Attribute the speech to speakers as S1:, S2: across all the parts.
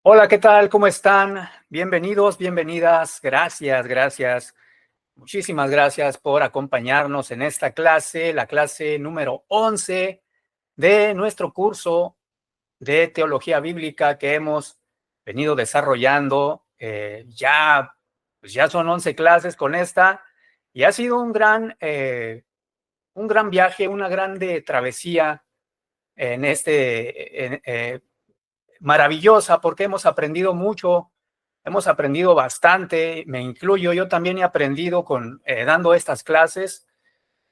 S1: Hola, ¿qué tal? ¿Cómo están? Bienvenidos, bienvenidas. Gracias. Muchísimas gracias por acompañarnos en esta clase, la clase número 11 de nuestro curso de Teología Bíblica que hemos venido desarrollando. Ya son 11 clases con esta y ha sido un gran viaje, una grande travesía en maravillosa, porque hemos aprendido mucho, hemos aprendido bastante, me incluyo, yo también he aprendido dando estas clases,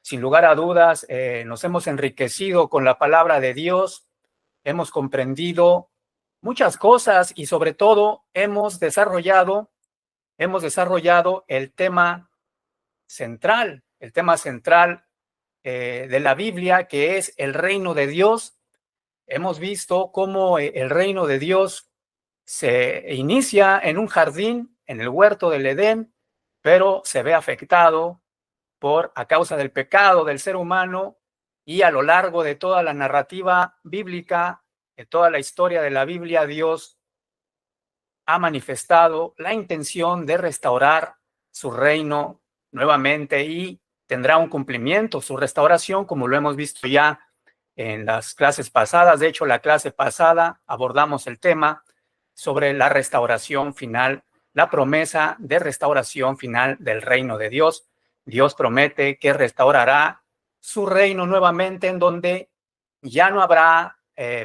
S1: sin lugar a dudas, nos hemos enriquecido con la palabra de Dios, hemos comprendido muchas cosas y sobre todo hemos desarrollado el tema central de la Biblia, que es el reino de Dios. Hemos visto cómo el reino de Dios se inicia en un jardín, en el huerto del Edén, pero se ve afectado a causa del pecado del ser humano, y a lo largo de toda la narrativa bíblica, de toda la historia de la Biblia, Dios ha manifestado la intención de restaurar su reino nuevamente y tendrá un cumplimiento, su restauración, como lo hemos visto ya en las clases pasadas. De hecho, la clase pasada abordamos el tema sobre la restauración final, la promesa de restauración final del reino de Dios. Dios promete que restaurará su reino nuevamente, en donde ya no habrá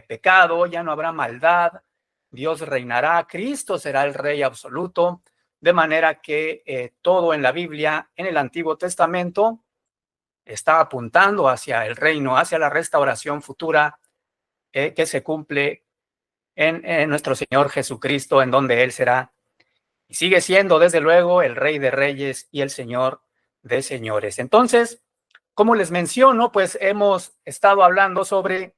S1: pecado, ya no habrá maldad. Dios reinará, Cristo será el Rey absoluto, de manera que todo en la Biblia, en el Antiguo Testamento, está apuntando hacia el reino, hacia la restauración futura que se cumple en nuestro Señor Jesucristo, en donde Él será y sigue siendo, desde luego, el Rey de Reyes y el Señor de Señores. Entonces, como les menciono, pues hemos estado hablando sobre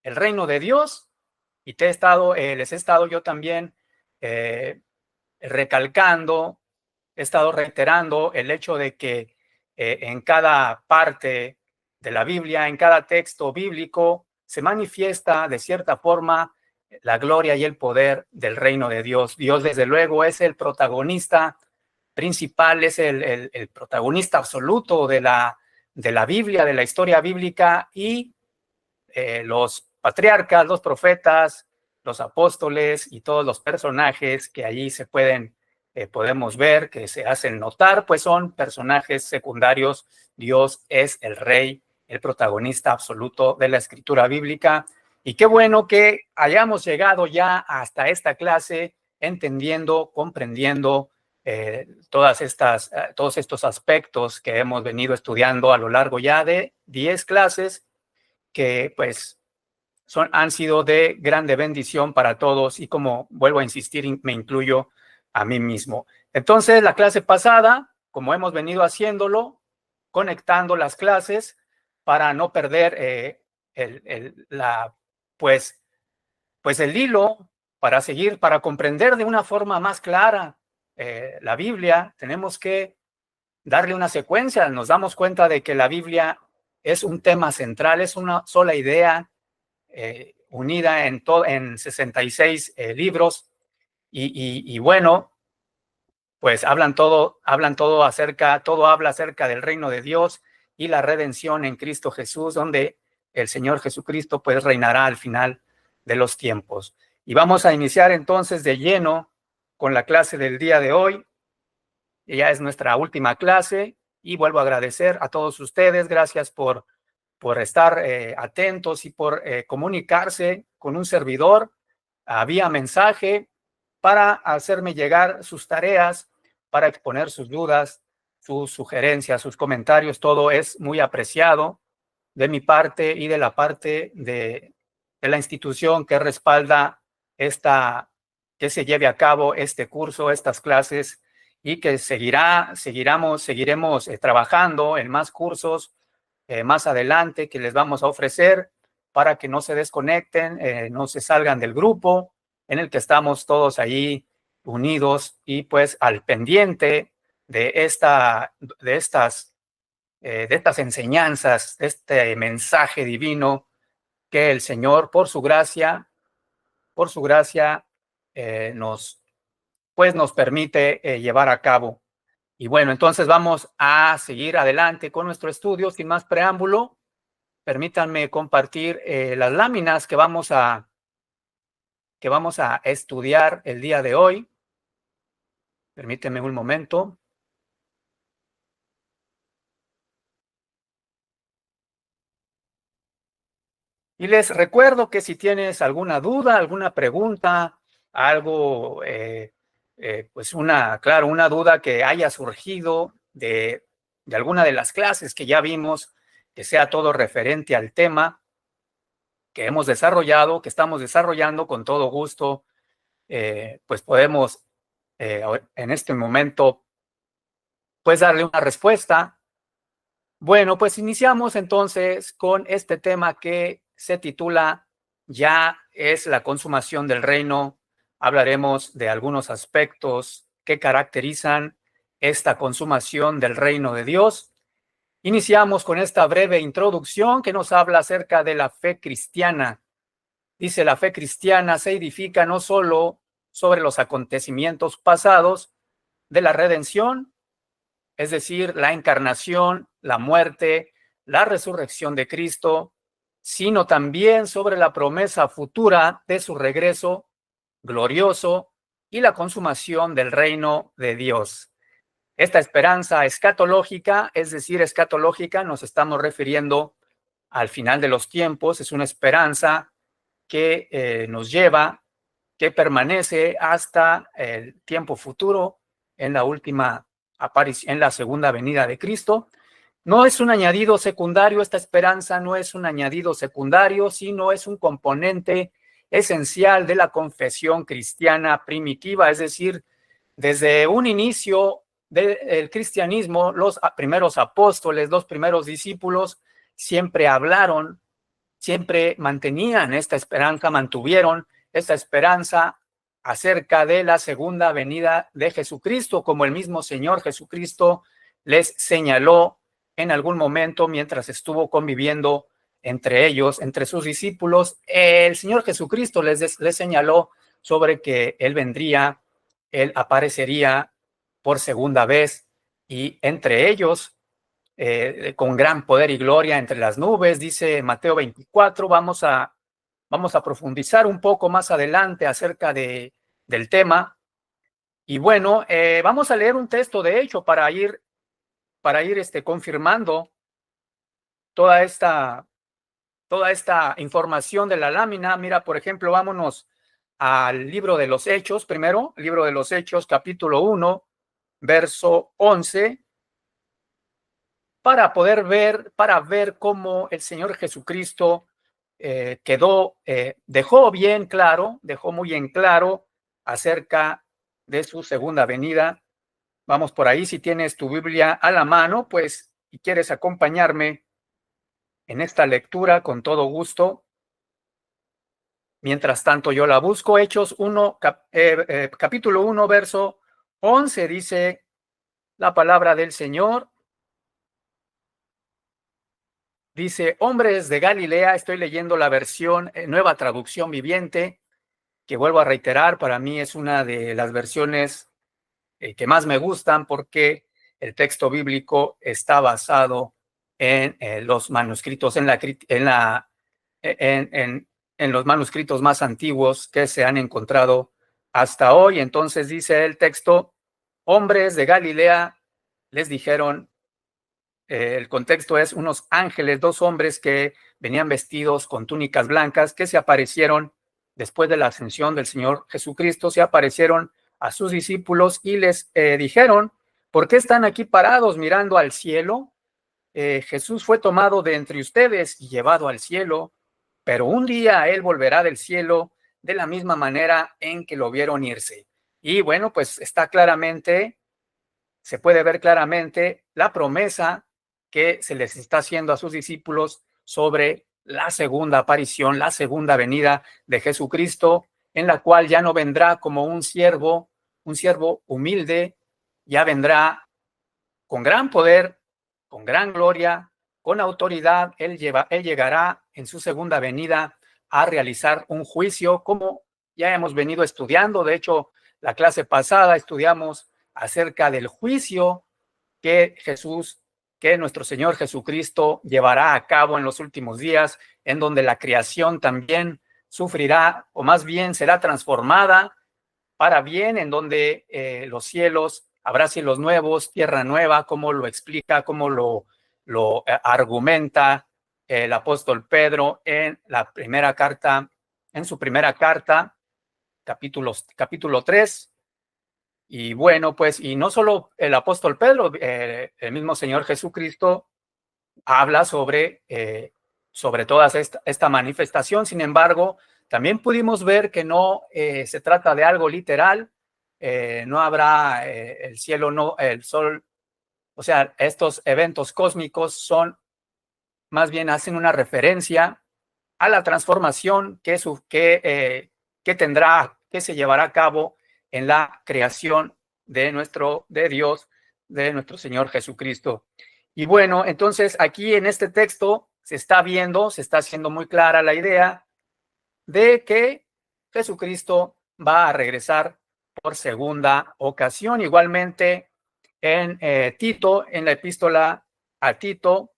S1: el reino de Dios y les he estado yo también recalcando, he estado reiterando el hecho de que en cada parte de la Biblia, en cada texto bíblico, se manifiesta de cierta forma la gloria y el poder del reino de Dios. Dios, desde luego, es el protagonista principal, es el protagonista absoluto de la Biblia, de la historia bíblica, y los patriarcas, los profetas, los apóstoles y todos los personajes que allí podemos ver, que se hacen notar, pues son personajes secundarios. Dios es el rey, el protagonista absoluto de la escritura bíblica. Y qué bueno que hayamos llegado ya hasta esta clase, entendiendo, comprendiendo todos estos aspectos que hemos venido estudiando a lo largo ya de 10 clases, que pues han sido de grande bendición para todos, y como vuelvo a insistir, me incluyo a mí mismo. Entonces, la clase pasada, como hemos venido haciéndolo, conectando las clases para no perder el hilo, para comprender de una forma más clara la Biblia, tenemos que darle una secuencia. Nos damos cuenta de que la Biblia es un tema central, es una sola idea unida en 66 libros, y bueno, pues todo habla acerca del reino de Dios y la redención en Cristo Jesús, donde el Señor Jesucristo pues reinará al final de los tiempos. Y vamos a iniciar entonces de lleno con la clase del día de hoy. Ya es nuestra última clase y vuelvo a agradecer a todos ustedes. Gracias por estar atentos y por comunicarse con un servidor vía mensaje para hacerme llegar sus tareas, para exponer sus dudas, sus sugerencias, sus comentarios. Todo es muy apreciado de mi parte y de la parte de la institución que respalda que se lleve a cabo este curso, estas clases, y que seguiremos trabajando en más cursos más adelante que les vamos a ofrecer para que no se desconecten, no se salgan del grupo en el que estamos todos ahí unidos y pues al pendiente de estas enseñanzas, de este mensaje divino que el Señor, por su gracia, nos permite llevar a cabo. Y bueno, entonces vamos a seguir adelante con nuestro estudio. Sin más preámbulo, permítanme compartir las láminas que vamos a estudiar el día de hoy. Permítanme un momento. Y les recuerdo que si tienes alguna duda, alguna pregunta, algo, pues una duda que haya surgido de alguna de las clases que ya vimos, que sea todo referente al tema que hemos desarrollado, que estamos desarrollando, con todo gusto, pues podemos en este momento, pues darle una respuesta. Bueno, pues iniciamos entonces con este tema que se titula Ya es la consumación del reino. Hablaremos de algunos aspectos que caracterizan esta consumación del reino de Dios. Iniciamos con esta breve introducción que nos habla acerca de la fe cristiana. Dice, la fe cristiana se edifica no solo sobre los acontecimientos pasados de la redención, es decir, la encarnación, la muerte, la resurrección de Cristo, sino también sobre la promesa futura de su regreso glorioso y la consumación del reino de Dios. Esta esperanza escatológica, es decir, escatológica, nos estamos refiriendo al final de los tiempos, es una esperanza que nos lleva, que permanece hasta el tiempo futuro en la última aparición, en la segunda venida de Cristo. No es un añadido secundario, esta esperanza no es un añadido secundario, sino es un componente esencial de la confesión cristiana primitiva, es decir, desde un inicio del cristianismo, los primeros apóstoles, los primeros discípulos siempre hablaron, siempre mantenían esta esperanza, mantuvieron esta esperanza acerca de la segunda venida de Jesucristo, como el mismo Señor Jesucristo les señaló en algún momento mientras estuvo conviviendo entre ellos, entre sus discípulos. El Señor Jesucristo les señaló sobre que Él vendría, Él aparecería por segunda vez y entre ellos con gran poder y gloria entre las nubes, dice Mateo 24. Vamos a profundizar un poco más adelante acerca del tema. Y bueno, vamos a leer un texto de hecho para ir confirmando toda esta información de la lámina. Mira, por ejemplo, vámonos al libro de los Hechos primero, libro de los Hechos, capítulo 1, verso 11. Para ver cómo el Señor Jesucristo dejó muy en claro acerca de su segunda venida. Vamos por ahí, si tienes tu Biblia a la mano, pues, y quieres acompañarme en esta lectura, con todo gusto. Mientras tanto, yo la busco. Hechos 1, capítulo 1, verso 11, dice la palabra del Señor. Dice, hombres de Galilea, estoy leyendo la versión, nueva traducción viviente, que vuelvo a reiterar, para mí es una de las versiones que más me gustan porque el texto bíblico está basado en los manuscritos, en los manuscritos más antiguos que se han encontrado hasta hoy. Entonces dice el texto, hombres de Galilea les dijeron, el contexto es unos ángeles, dos hombres que venían vestidos con túnicas blancas, que se aparecieron después de la ascensión del Señor Jesucristo, se aparecieron a sus discípulos y les dijeron, ¿por qué están aquí parados mirando al cielo? Jesús fue tomado de entre ustedes y llevado al cielo, pero un día Él volverá del cielo de la misma manera en que lo vieron irse. Y bueno, pues se puede ver claramente la promesa que se les está haciendo a sus discípulos sobre la segunda aparición, la segunda venida de Jesucristo, en la cual ya no vendrá como un siervo humilde, ya vendrá con gran poder, con gran gloria, con autoridad. Él llegará en su segunda venida a realizar un juicio, como ya hemos venido estudiando. De hecho, la clase pasada estudiamos acerca del juicio que nuestro Señor Jesucristo llevará a cabo en los últimos días, en donde la creación también sufrirá, o más bien será transformada para bien, en donde los cielos, habrá cielos nuevos, tierra nueva, como lo explica, como lo argumenta el apóstol Pedro en la primera carta, en su primera carta, capítulo 3. Y bueno, pues, y no solo el apóstol Pedro, el mismo Señor Jesucristo habla sobre toda esta manifestación. Sin embargo, también pudimos ver que no se trata de algo literal. No habrá el cielo, no el sol. O sea, estos eventos cósmicos son, más bien hacen una referencia a la transformación que se llevará a cabo en la creación de Dios, de nuestro Señor Jesucristo. Y bueno, entonces aquí en este texto se está haciendo muy clara la idea de que Jesucristo va a regresar por segunda ocasión. Igualmente en Tito, en la epístola a Tito,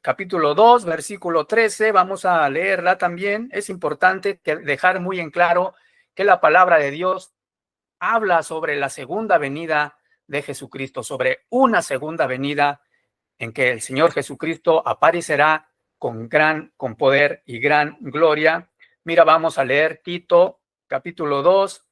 S1: capítulo 2, versículo 13, vamos a leerla también. Es importante dejar muy en claro que la palabra de Dios habla sobre la segunda venida de Jesucristo, sobre una segunda venida en que el Señor Jesucristo aparecerá con poder y gran gloria. Mira, vamos a leer Tito, capítulo 2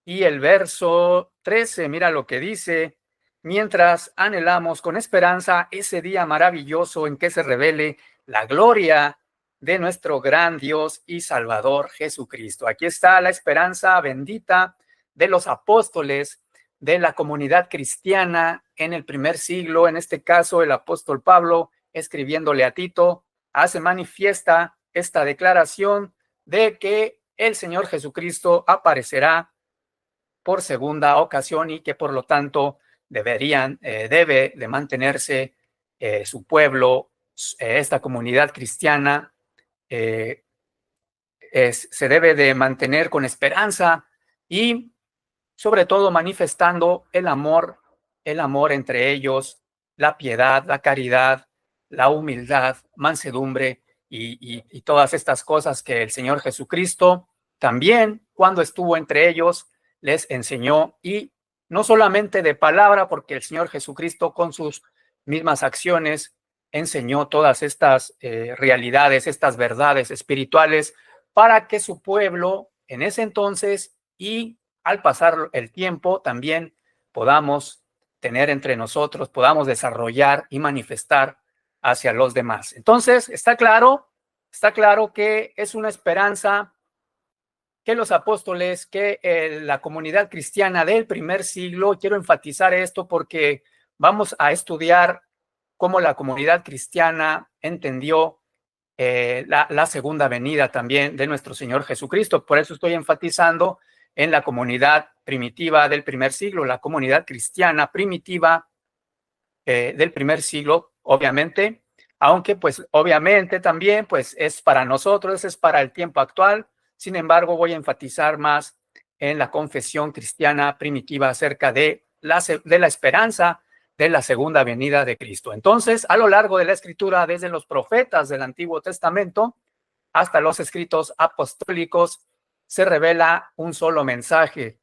S1: y el verso 13. Mira lo que dice: mientras anhelamos con esperanza ese día maravilloso en que se revele la gloria de nuestro gran Dios y Salvador Jesucristo. Aquí está la esperanza bendita de los apóstoles de la comunidad cristiana en el primer siglo. En este caso, el apóstol Pablo, escribiéndole a Tito, hace manifiesta esta declaración de que el Señor Jesucristo aparecerá por segunda ocasión y que por lo tanto debe de mantenerse su pueblo, esta comunidad cristiana, se debe de mantener con esperanza y sobre todo manifestando el amor entre ellos, la piedad, la caridad, la humildad, mansedumbre y todas estas cosas que el Señor Jesucristo también, cuando estuvo entre ellos, les enseñó, y no solamente de palabra, porque el Señor Jesucristo con sus mismas acciones enseñó todas estas realidades, estas verdades espirituales, para que su pueblo en ese entonces y al pasar el tiempo también podamos tener entre nosotros, podamos desarrollar y manifestar hacia los demás. Entonces, está claro que es una esperanza que los apóstoles, que la comunidad cristiana del primer siglo, quiero enfatizar esto porque vamos a estudiar cómo la comunidad cristiana entendió la segunda venida también de nuestro Señor Jesucristo. Por eso estoy enfatizando en la comunidad primitiva del primer siglo, la comunidad cristiana primitiva del primer siglo, obviamente, aunque pues obviamente también pues es para nosotros, es para el tiempo actual. Sin embargo, voy a enfatizar más en la confesión cristiana primitiva acerca de la esperanza de la segunda venida de Cristo. Entonces, a lo largo de la escritura, desde los profetas del Antiguo Testamento hasta los escritos apostólicos, se revela un solo mensaje.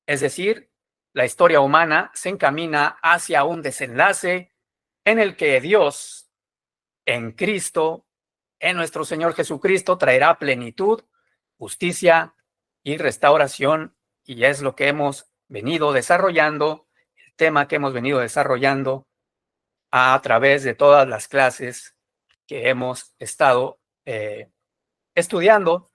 S1: Es decir, la historia humana se encamina hacia un desenlace en el que Dios, en Cristo, en nuestro Señor Jesucristo, traerá plenitud, justicia y restauración, y es lo que hemos venido desarrollando, el tema que hemos venido desarrollando a través de todas las clases que hemos estado estudiando.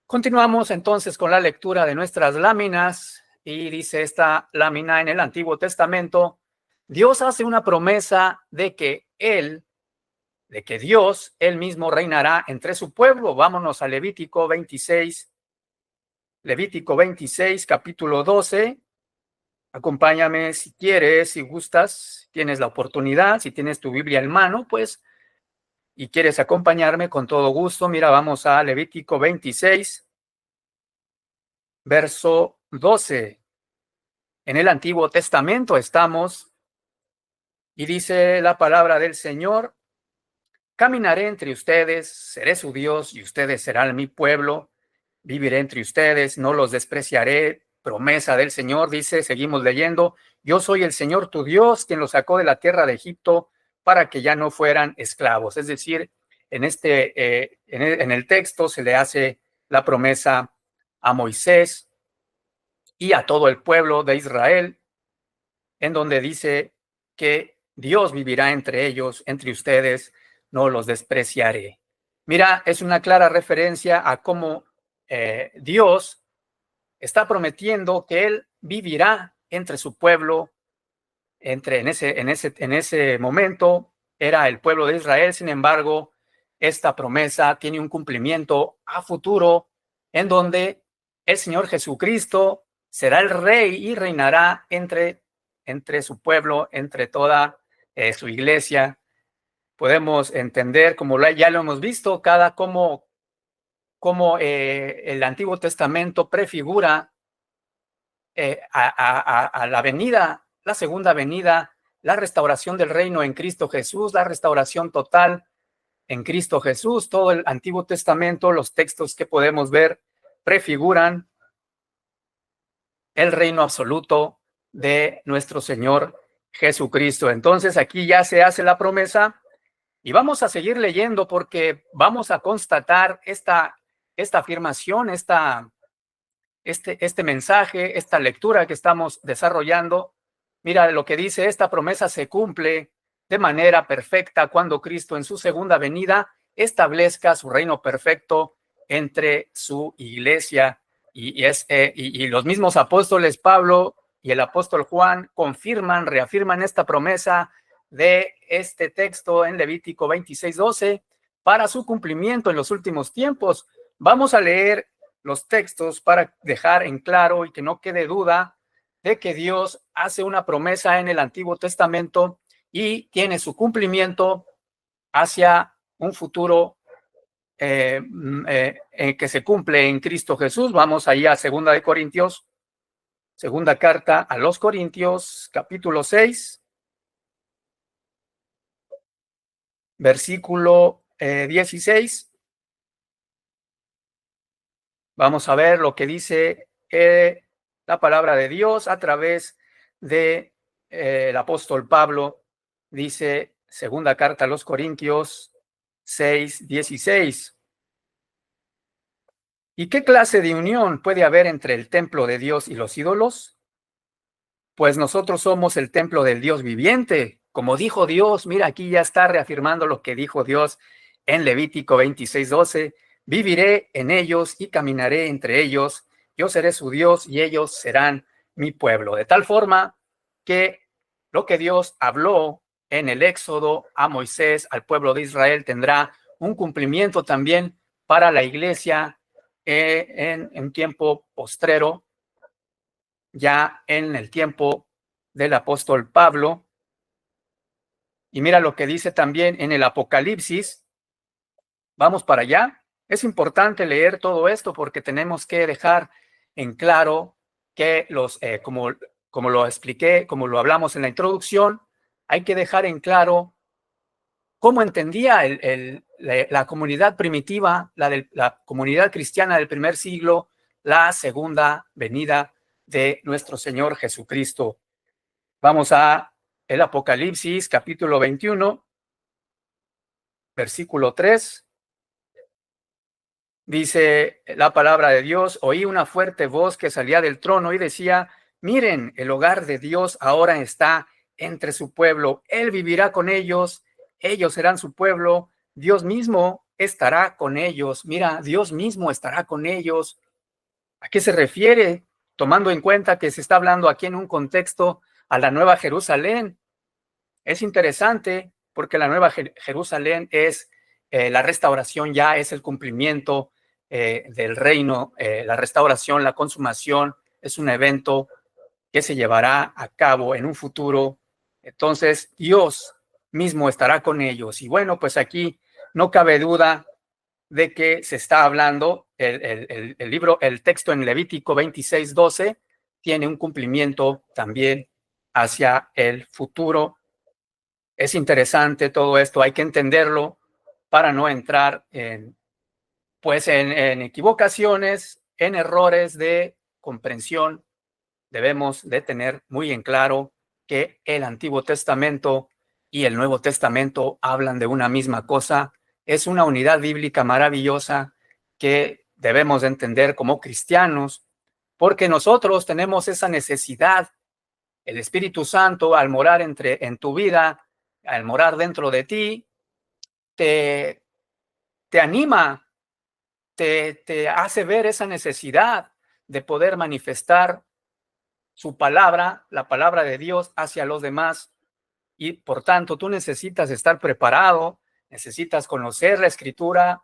S1: Continuamos entonces con la lectura de nuestras láminas y dice esta lámina: en el Antiguo Testamento, Dios hace una promesa de que Dios, él mismo reinará entre su pueblo. Vámonos a Levítico 26, capítulo 12. Acompáñame si quieres, si gustas, si tienes la oportunidad, si tienes tu Biblia en mano, pues, y quieres acompañarme con todo gusto. Mira, vamos a Levítico 26, verso 12. En el Antiguo Testamento estamos, y dice la palabra del Señor: caminaré entre ustedes, seré su Dios y ustedes serán mi pueblo. Viviré entre ustedes, no los despreciaré. Promesa del Señor, dice, seguimos leyendo: yo soy el Señor tu Dios, quien los sacó de la tierra de Egipto para que ya no fueran esclavos. Es decir, en el texto se le hace la promesa a Moisés y a todo el pueblo de Israel, en donde dice que Dios vivirá entre ellos, entre ustedes, no los despreciaré. Mira, es una clara referencia a cómo Dios está prometiendo que Él vivirá entre su pueblo. En ese momento era el pueblo de Israel. Sin embargo, esta promesa tiene un cumplimiento a futuro, en donde el Señor Jesucristo será el rey y reinará entre su pueblo, entre toda su iglesia. Podemos entender, como ya lo hemos visto, cómo el Antiguo Testamento prefigura a la venida, la segunda venida, la restauración del reino en Cristo Jesús, la restauración total en Cristo Jesús. Todo el Antiguo Testamento, los textos que podemos ver, prefiguran el reino absoluto de nuestro Señor Jesucristo. Entonces aquí ya se hace la promesa y vamos a seguir leyendo, porque vamos a constatar esta afirmación, este mensaje, esta lectura que estamos desarrollando. Mira lo que dice: esta promesa se cumple de manera perfecta cuando Cristo en su segunda venida establezca su reino perfecto entre su iglesia. Y los mismos apóstoles Pablo y el apóstol Juan reafirman esta promesa de este texto en Levítico 26:12 para su cumplimiento en los últimos tiempos. Vamos a leer los textos para dejar en claro y que no quede duda de que Dios hace una promesa en el Antiguo Testamento y tiene su cumplimiento hacia un futuro que se cumple en Cristo Jesús. Vamos ahí a segunda carta a los Corintios, capítulo 6, versículo 16. Vamos a ver lo que dice la palabra de Dios a través de el apóstol Pablo. Dice segunda carta a los Corintios 6:16. ¿Y qué clase de unión puede haber entre el templo de Dios y los ídolos? Pues nosotros somos el templo del Dios viviente, como dijo Dios. Mira, aquí ya está reafirmando lo que dijo Dios en Levítico 26:12. Viviré en ellos y caminaré entre ellos. Yo seré su Dios y ellos serán mi pueblo. De tal forma que lo que Dios habló en el Éxodo a Moisés, al pueblo de Israel, tendrá un cumplimiento también para la iglesia en tiempo postrero, ya en el tiempo del apóstol Pablo. Y mira lo que dice también en el Apocalipsis. Vamos para allá. Es importante leer todo esto porque tenemos que dejar en claro que como lo expliqué, como lo hablamos en la introducción, hay que dejar en claro cómo entendía la comunidad primitiva, la comunidad cristiana del primer siglo, la segunda venida de nuestro Señor Jesucristo. Vamos a el Apocalipsis, capítulo 21, versículo 3. Dice la palabra de Dios: oí una fuerte voz que salía del trono y decía: miren, el hogar de Dios ahora está entre su pueblo. Él vivirá con ellos, ellos serán su pueblo, Dios mismo estará con ellos. Mira, Dios mismo estará con ellos. ¿A qué se refiere tomando en cuenta que se está hablando aquí en un contexto a la Nueva Jerusalén. Es interesante porque la Nueva Jerusalén es la restauración, ya es el cumplimiento del reino, la restauración, la consumación, es un evento que se llevará a cabo en un futuro. Entonces, Dios mismo estará con ellos. Y bueno, pues aquí no cabe duda de que se está hablando, el texto en Levítico 26:12 tiene un cumplimiento también hacia el futuro. Es interesante todo esto, hay que entenderlo para no entrar en equivocaciones, en errores de comprensión. Debemos de tener muy en claro que el Antiguo Testamento y el Nuevo Testamento hablan de una misma cosa. Es una unidad bíblica maravillosa que debemos de entender como cristianos, porque nosotros tenemos esa necesidad. El Espíritu Santo, al morar en tu vida, al morar dentro de ti, te, te anima, te hace ver esa necesidad de poder manifestar su palabra, la palabra de Dios hacia los demás. Y por tanto, tú necesitas estar preparado, necesitas conocer la escritura,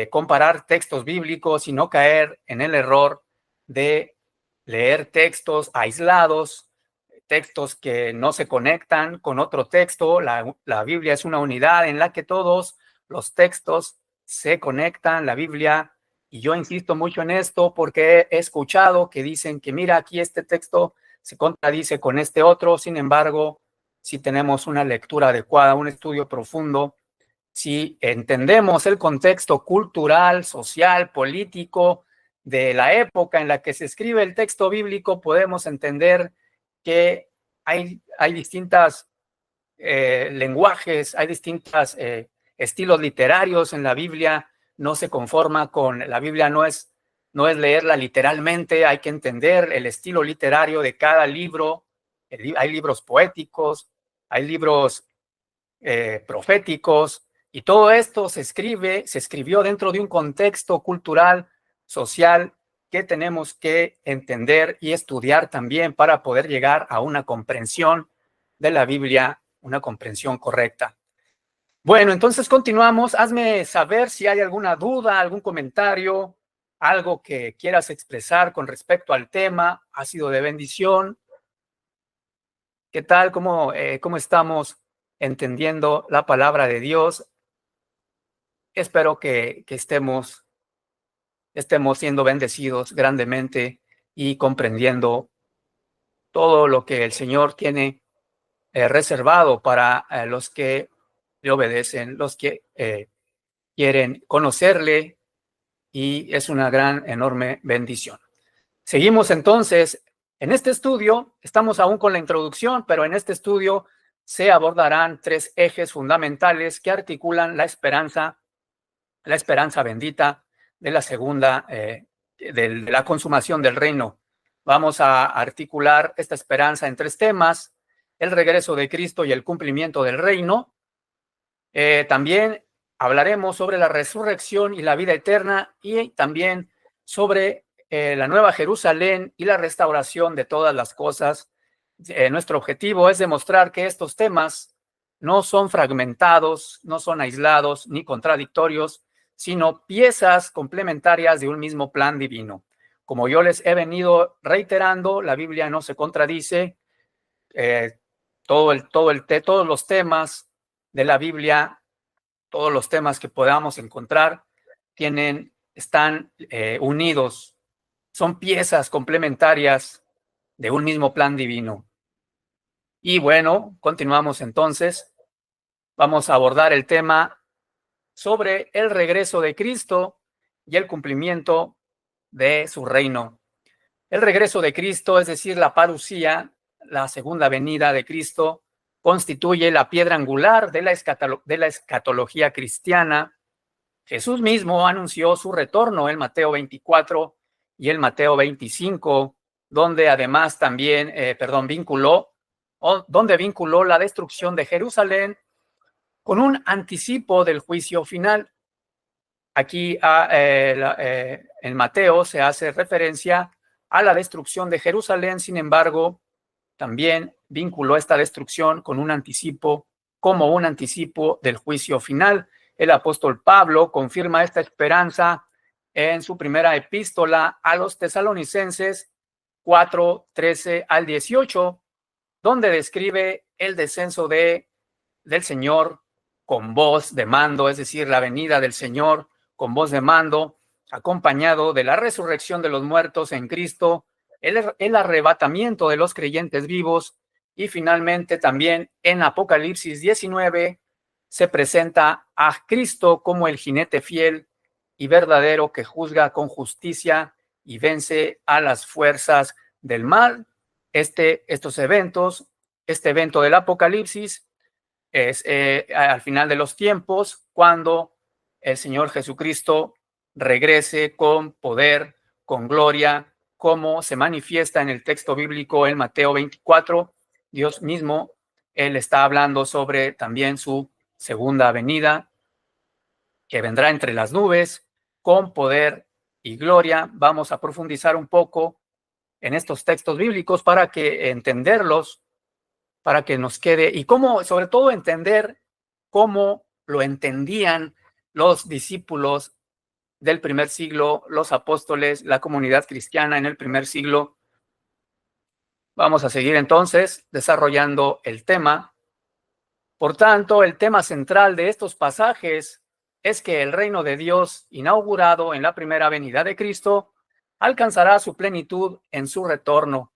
S1: comparar textos bíblicos y no caer en el error de leer textos aislados, textos que no se conectan con otro texto. La Biblia es una unidad en la que todos los textos se conectan. La Biblia, y yo insisto mucho en esto porque he escuchado que dicen que mira, aquí este texto se contradice con este otro. Sin embargo, si tenemos una lectura adecuada, un estudio profundo, si entendemos el contexto cultural, social, político de la época en la que se escribe el texto bíblico, podemos entender que hay distintos lenguajes, hay distintos estilos literarios en la Biblia. No se conforma con la Biblia, no es leerla literalmente, hay que entender el estilo literario de cada libro. Hay libros poéticos, hay libros proféticos, y todo esto se escribió dentro de un contexto cultural, social, que tenemos que entender y estudiar también para poder llegar a una comprensión de la Biblia, una comprensión correcta. Bueno, entonces continuamos. Hazme saber si hay alguna duda, algún comentario, algo que quieras expresar con respecto al tema. ¿Ha sido de bendición? ¿Qué tal? ¿Cómo estamos entendiendo la palabra de Dios? Espero que estemos siendo bendecidos grandemente y comprendiendo todo lo que el Señor tiene reservado para los que le obedecen, los que quieren conocerle, y es una gran, enorme bendición. Seguimos entonces. En este estudio, estamos aún con la introducción, pero en este estudio se abordarán 3 ejes fundamentales que articulan la esperanza bendita de la segunda, de la consumación del reino. Vamos a articular esta esperanza en 3 temas: el regreso de Cristo y el cumplimiento del reino. También hablaremos sobre la resurrección y la vida eterna, y también sobre la Nueva Jerusalén y la restauración de todas las cosas. Nuestro objetivo es demostrar que estos temas no son fragmentados, no son aislados ni contradictorios, sino piezas complementarias de un mismo plan divino. Como yo les he venido reiterando, la Biblia no se contradice. Todos los temas de la Biblia, todos los temas que podamos encontrar, están unidos, son piezas complementarias de un mismo plan divino. Y bueno, continuamos entonces. Vamos a abordar el tema sobre el regreso de Cristo y el cumplimiento de su reino. El regreso de Cristo, es decir, la parusía, la segunda venida de Cristo, constituye la piedra angular de la escatología cristiana. Jesús mismo anunció su retorno en Mateo 24 y el Mateo 25, donde además también, vinculó la destrucción de Jerusalén con un anticipo del juicio final. Aquí en Mateo se hace referencia a la destrucción de Jerusalén. Sin embargo, también vinculó esta destrucción con un anticipo, como un anticipo del juicio final. El apóstol Pablo confirma esta esperanza en su primera epístola a los tesalonicenses 4:13 al 18, donde describe el descenso del Señor con voz de mando, es decir, la venida del Señor con voz de mando, acompañado de la resurrección de los muertos en Cristo, el arrebatamiento de los creyentes vivos, y finalmente también en Apocalipsis 19 se presenta a Cristo como el jinete fiel y verdadero que juzga con justicia y vence a las fuerzas del mal. Estos eventos, este evento del Apocalipsis es al final de los tiempos, cuando el Señor Jesucristo regrese con poder, con gloria, como se manifiesta en el texto bíblico en Mateo 24. Dios mismo, Él está hablando sobre también su segunda venida, que vendrá entre las nubes con poder y gloria. Vamos a profundizar un poco en estos textos bíblicos para que entenderlos, para que nos quede, y cómo, sobre todo, entender cómo lo entendían los discípulos del primer siglo, los apóstoles, la comunidad cristiana en el primer siglo. Vamos a seguir entonces desarrollando el tema. Por tanto, el tema central de estos pasajes es que el reino de Dios, inaugurado en la primera venida de Cristo, alcanzará su plenitud en su retorno,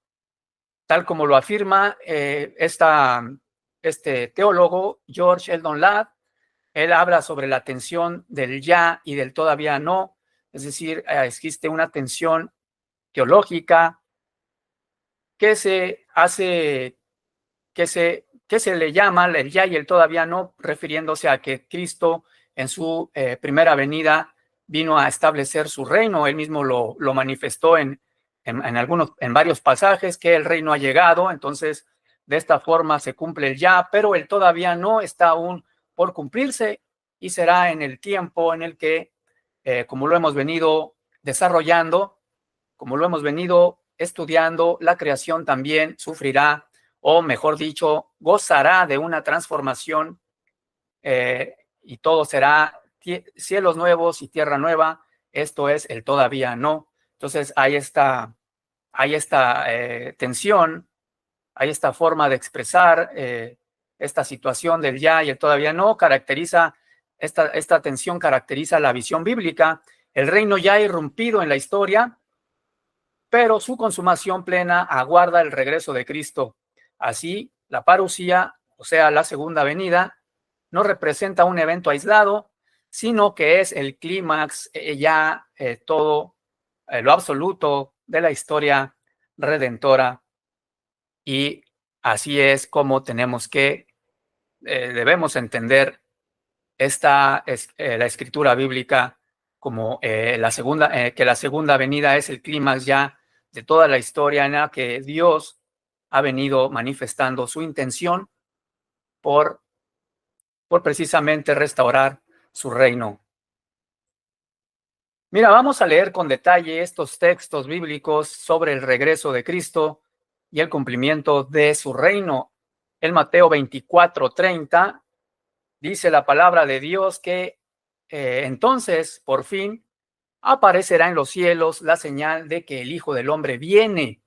S1: tal como lo afirma este teólogo, George Eldon Ladd. Él habla sobre la tensión del ya y del todavía no, es decir, existe una tensión teológica que se hace, que se le llama el ya y el todavía no, refiriéndose a que Cristo en su primera venida vino a establecer su reino. Él mismo lo manifestó en varios pasajes, que el reino ha llegado. Entonces, de esta forma se cumple el ya, pero el todavía no está aún por cumplirse, y será en el tiempo en el que, como lo hemos venido desarrollando, como lo hemos venido estudiando, la creación también sufrirá, o mejor dicho, gozará de una transformación, y todo será cielos nuevos y tierra nueva. Esto es el todavía no. Entonces hay esta tensión, hay esta forma de expresar esta situación del ya y el todavía no. Esta tensión caracteriza la visión bíblica. El reino ya ha irrumpido en la historia, pero su consumación plena aguarda el regreso de Cristo. Así, la parusía, o sea, la segunda venida, no representa un evento aislado, sino que es el clímax, todo lo absoluto de la historia redentora. Y así es como debemos entender la escritura bíblica, como que la segunda venida es el clímax ya de toda la historia, en la que Dios ha venido manifestando su intención por precisamente restaurar su reino. Mira, vamos a leer con detalle estos textos bíblicos sobre el regreso de Cristo y el cumplimiento de su reino. En Mateo 24:30 dice la palabra de Dios que entonces, por fin, aparecerá en los cielos la señal de que el Hijo del Hombre viene,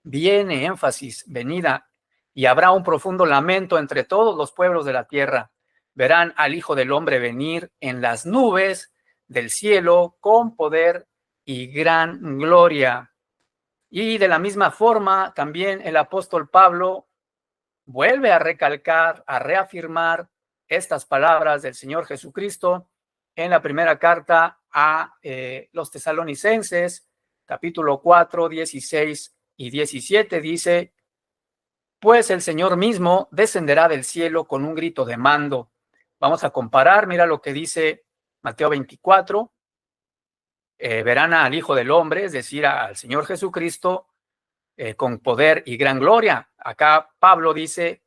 S1: énfasis, venida, y habrá un profundo lamento entre todos los pueblos de la tierra. Verán al Hijo del Hombre venir en las nubes del cielo con poder y gran gloria. Y de la misma forma, también el apóstol Pablo vuelve a recalcar, a reafirmar estas palabras del Señor Jesucristo en la primera carta a los tesalonicenses, capítulo 4, 16 y 17. Dice: pues el Señor mismo descenderá del cielo con un grito de mando. Vamos a comparar, mira lo que dice Mateo 24. Verán al Hijo del Hombre, es decir, al Señor Jesucristo, con poder y gran gloria. Acá Pablo dice,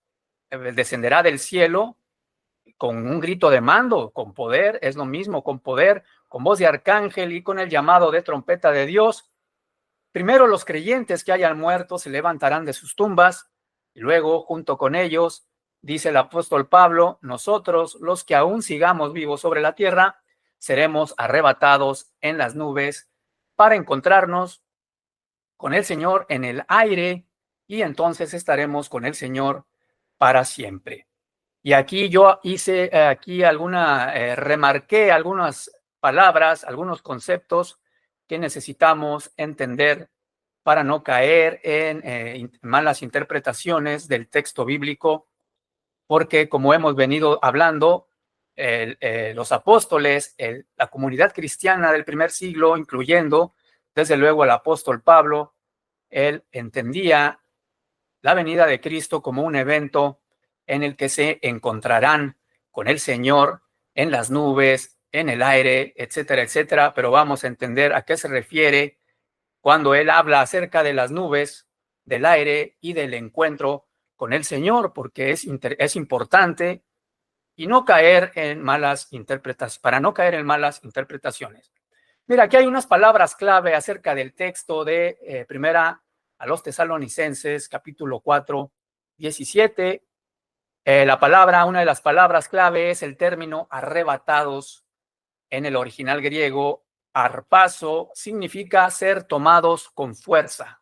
S1: descenderá del cielo con un grito de mando, con poder, es lo mismo, con poder, con voz de arcángel y con el llamado de trompeta de Dios. Primero los creyentes que hayan muerto se levantarán de sus tumbas, y luego, junto con ellos, dice el apóstol Pablo, nosotros, los que aún sigamos vivos sobre la tierra, seremos arrebatados en las nubes para encontrarnos con el Señor en el aire, y entonces estaremos con el Señor para siempre. Y aquí yo hice remarqué algunas palabras, algunos conceptos que necesitamos entender para no caer en malas interpretaciones del texto bíblico, porque como hemos venido hablando, los apóstoles, la comunidad cristiana del primer siglo, incluyendo desde luego al apóstol Pablo, él entendía la venida de Cristo como un evento en el que se encontrarán con el Señor en las nubes, en el aire, etcétera, etcétera, pero vamos a entender a qué se refiere cuando él habla acerca de las nubes, del aire y del encuentro con el Señor, porque es importante y no caer en malas interpretaciones, para no caer en malas interpretaciones. Mira, aquí hay unas palabras clave acerca del texto de primera a los Tesalonicenses, capítulo 4, 17. Una de las palabras clave es el término arrebatados. En el original griego, arpazo significa ser tomados con fuerza,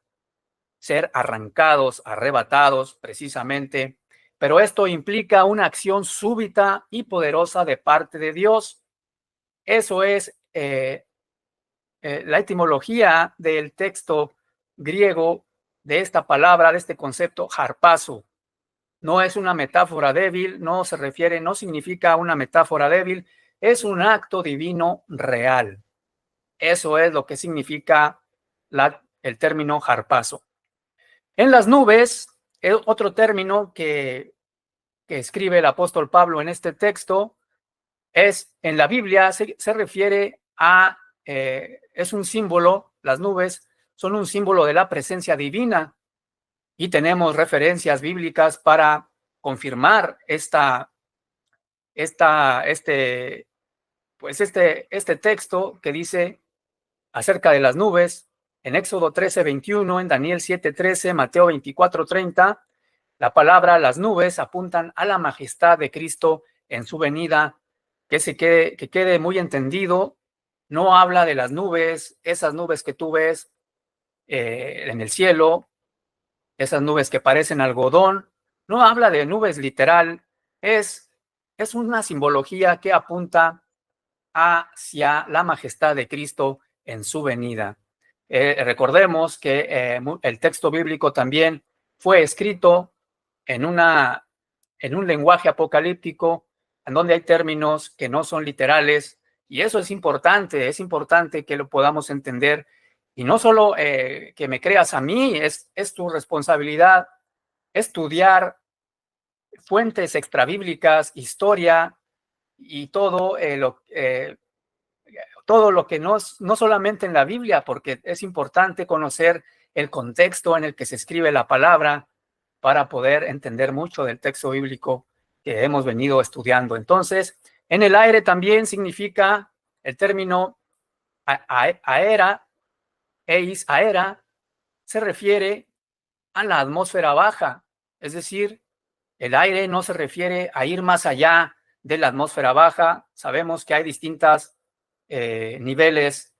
S1: ser arrancados, arrebatados, precisamente. Pero esto implica una acción súbita y poderosa de parte de Dios. Eso es la etimología del texto griego de esta palabra, de este concepto, harpazo. No es una metáfora débil, no se refiere, no significa una metáfora débil, es un acto divino real. Eso es lo que significa el término harpazo. En las nubes, otro término que escribe el apóstol Pablo en este texto, en la Biblia se refiere a, es un símbolo, las nubes son un símbolo de la presencia divina, y tenemos referencias bíblicas para confirmar este texto que dice acerca de las nubes en Éxodo 13:21, en Daniel 7:13, Mateo 24:30. La palabra las nubes apuntan a la majestad de Cristo en su venida. Que quede muy entendido, no habla de las nubes, esas nubes que tú ves en el cielo, esas nubes que parecen algodón, no habla de nubes literal, es una simbología que apunta hacia la majestad de Cristo en su venida. Recordemos que el texto bíblico también fue escrito en un lenguaje apocalíptico, en donde hay términos que no son literales, y eso es importante que lo podamos entender, y no solo que me creas a mí, es tu responsabilidad estudiar fuentes extrabíblicas, historia y todo lo que no solamente en la Biblia, porque es importante conocer el contexto en el que se escribe la palabra para poder entender mucho del texto bíblico que hemos venido estudiando. Entonces, en el aire también significa el término aera, aera, se refiere a la atmósfera baja, es decir, el aire no se refiere a ir más allá de la atmósfera baja. Sabemos que hay distintos niveles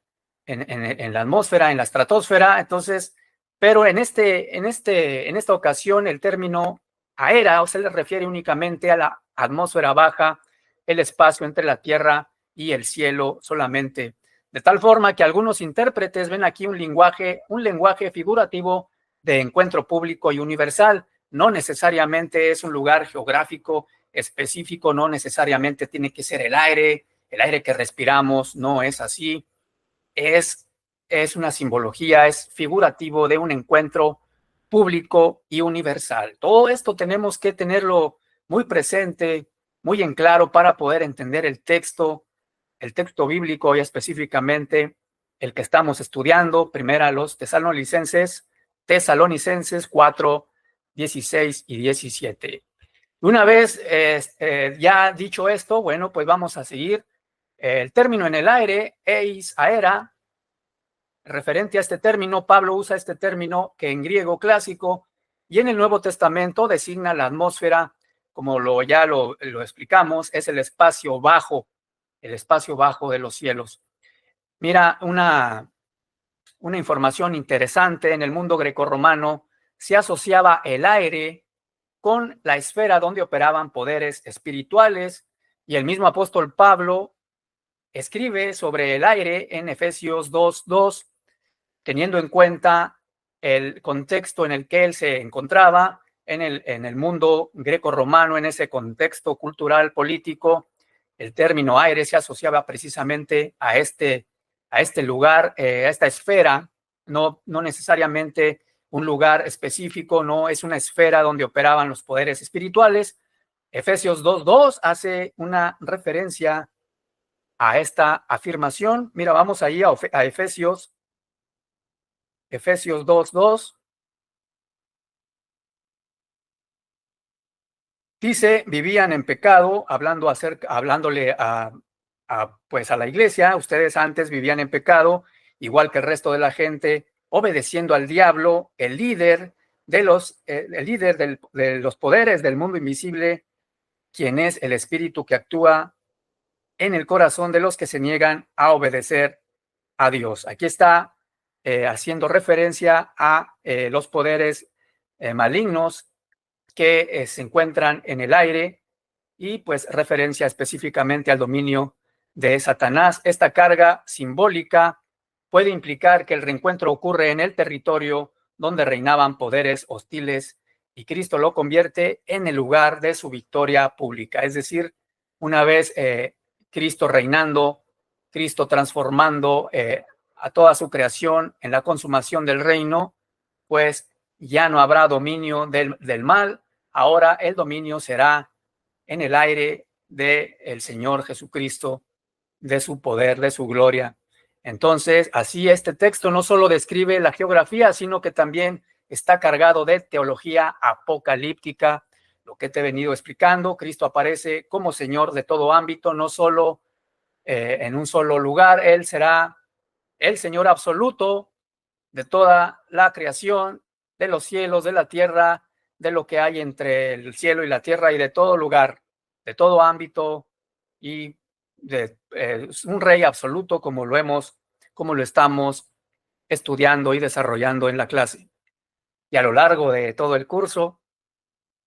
S1: en la atmósfera, en la estratosfera. Entonces, pero en esta ocasión el término aera se le refiere únicamente a la atmósfera baja, el espacio entre la Tierra y el cielo solamente. De tal forma que algunos intérpretes ven aquí un lenguaje figurativo de encuentro público y universal. No necesariamente es un lugar geográfico específico, no necesariamente tiene que ser el aire que respiramos, no es así. Es una simbología, es figurativo de un encuentro público y universal. Todo esto tenemos que tenerlo muy presente, muy en claro para poder entender el texto bíblico y específicamente el que estamos estudiando, primero los Tesalonicenses 4, 16 y 17. Una vez ya dicho esto, bueno, pues vamos a seguir. El término en el aire, aera, referente a este término, Pablo usa este término que en griego clásico y en el Nuevo Testamento designa la atmósfera, como ya lo explicamos, es el espacio bajo de los cielos. Mira, una información interesante: en el mundo grecorromano se asociaba el aire con la esfera donde operaban poderes espirituales, y el mismo apóstol Pablo escribe sobre el aire en Efesios 2:2, teniendo en cuenta el contexto en el que él se encontraba en el mundo greco-romano, en ese contexto cultural, político. El término aire se asociaba precisamente a este lugar, a esta esfera, no necesariamente un lugar específico, no es una esfera donde operaban los poderes espirituales. Efesios 2:2 hace una referencia a esta afirmación. Mira, vamos ahí a Efesios 2:2. Dice: vivían en pecado, hablándole pues a la iglesia. Ustedes antes vivían en pecado, igual que el resto de la gente, obedeciendo al diablo, el líder de los poderes del mundo invisible, quien es el espíritu que actúa en el corazón de los que se niegan a obedecer a Dios. Aquí está haciendo referencia a los poderes malignos que se encuentran en el aire, y pues referencia específicamente al dominio de Satanás. Esta carga simbólica puede implicar que el reencuentro ocurre en el territorio donde reinaban poderes hostiles, y Cristo lo convierte en el lugar de su victoria pública. Es decir, una vez Cristo reinando, Cristo transformando a toda su creación en la consumación del reino, pues ya no habrá dominio del mal. Ahora el dominio será en el aire del Señor Jesucristo, de su poder, de su gloria. Entonces, así este texto no solo describe la geografía, sino que también está cargado de teología apocalíptica. Lo que te he venido explicando: Cristo aparece como Señor de todo ámbito, no solo en un solo lugar. Él será el Señor absoluto de toda la creación, de los cielos, de la tierra, de lo que hay entre el cielo y la tierra, y de todo lugar, de todo ámbito, y de un rey absoluto, como lo estamos estudiando y desarrollando en la clase. Y a lo largo de todo el curso,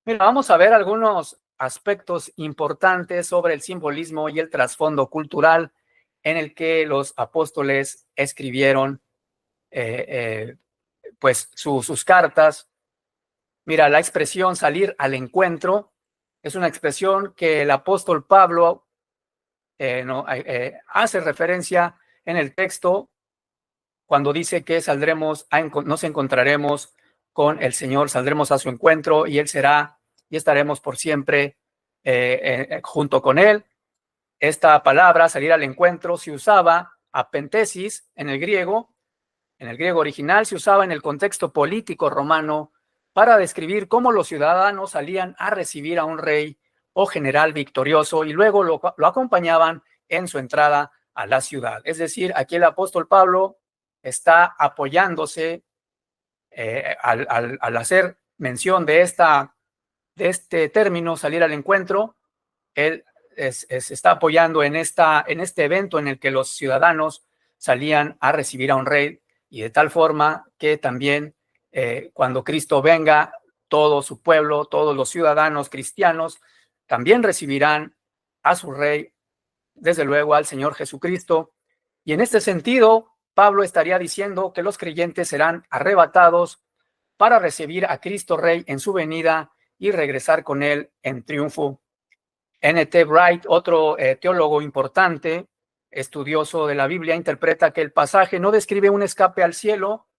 S1: mira, vamos a ver algunos aspectos importantes sobre el simbolismo y el trasfondo cultural en el que los apóstoles escribieron pues sus cartas. Mira, la expresión salir al encuentro es una expresión que el apóstol Pablo hace referencia en el texto cuando dice que nos encontraremos con el Señor, saldremos a su encuentro y estaremos por siempre junto con él. Esta palabra, salir al encuentro, se usaba apentesis en el griego original, se usaba en el contexto político romano para describir cómo los ciudadanos salían a recibir a un rey o general victorioso y luego lo acompañaban en su entrada a la ciudad. Es decir, aquí el apóstol Pablo está apoyándose al hacer mención de este término, salir al encuentro. Él se está apoyando en este evento en el que los ciudadanos salían a recibir a un rey, y de tal forma que también cuando Cristo venga, todo su pueblo, todos los ciudadanos cristianos, también recibirán a su rey, desde luego al Señor Jesucristo. Y en este sentido, Pablo estaría diciendo que los creyentes serán arrebatados para recibir a Cristo Rey en su venida y regresar con él en triunfo. N.T. Wright, otro teólogo importante, estudioso de la Biblia, interpreta que el pasaje no describe un escape al cielo,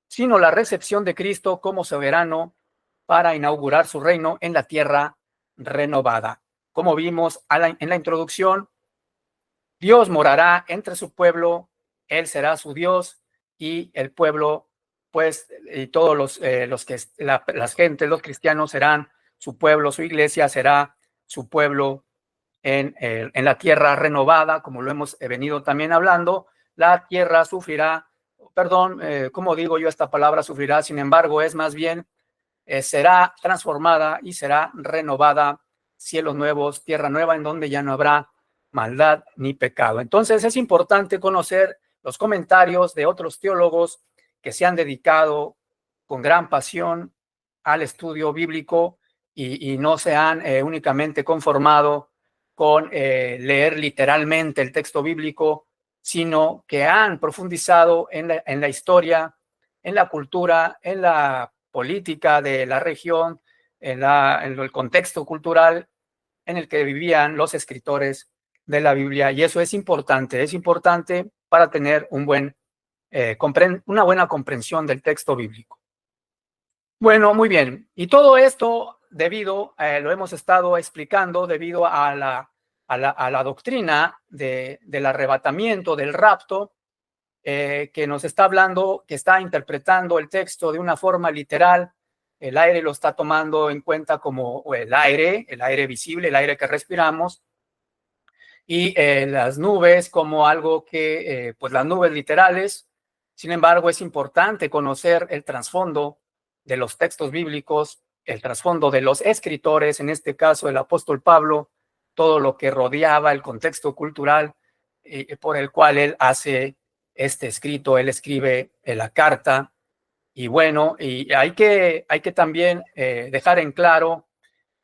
S1: sino la recepción de Cristo como soberano para inaugurar su reino en la tierra renovada. Como vimos en la introducción, Dios morará entre su pueblo, Él será su Dios, y el pueblo, pues, y todos las gentes, los cristianos serán su pueblo, su iglesia será su pueblo en la tierra renovada, como lo hemos venido también hablando. La tierra sufrirá perdón, ¿cómo digo yo esta palabra sufrirá? Sin embargo, es más bien, será transformada y será renovada, cielos nuevos, tierra nueva, en donde ya no habrá maldad ni pecado. Entonces es importante conocer los comentarios de otros teólogos que se han dedicado con gran pasión al estudio bíblico y no se han únicamente conformado con leer literalmente el texto bíblico, sino que han profundizado en la historia, en la cultura, en la política de la región, en el contexto cultural en el que vivían los escritores de la Biblia. Y eso es importante para tener una buena comprensión del texto bíblico. Bueno, muy bien. Y todo esto lo hemos estado explicando debido a la doctrina del arrebatamiento, del rapto, que nos está hablando, que está interpretando el texto de una forma literal. El aire lo está tomando en cuenta como el aire visible, el aire que respiramos, y las nubes como algo que, pues las nubes literales. Sin embargo, es importante conocer el trasfondo de los textos bíblicos, el trasfondo de los escritores, en este caso el apóstol Pablo, todo lo que rodeaba el contexto cultural por el cual él hace este escrito, él escribe la carta. Y bueno, y hay que también dejar en claro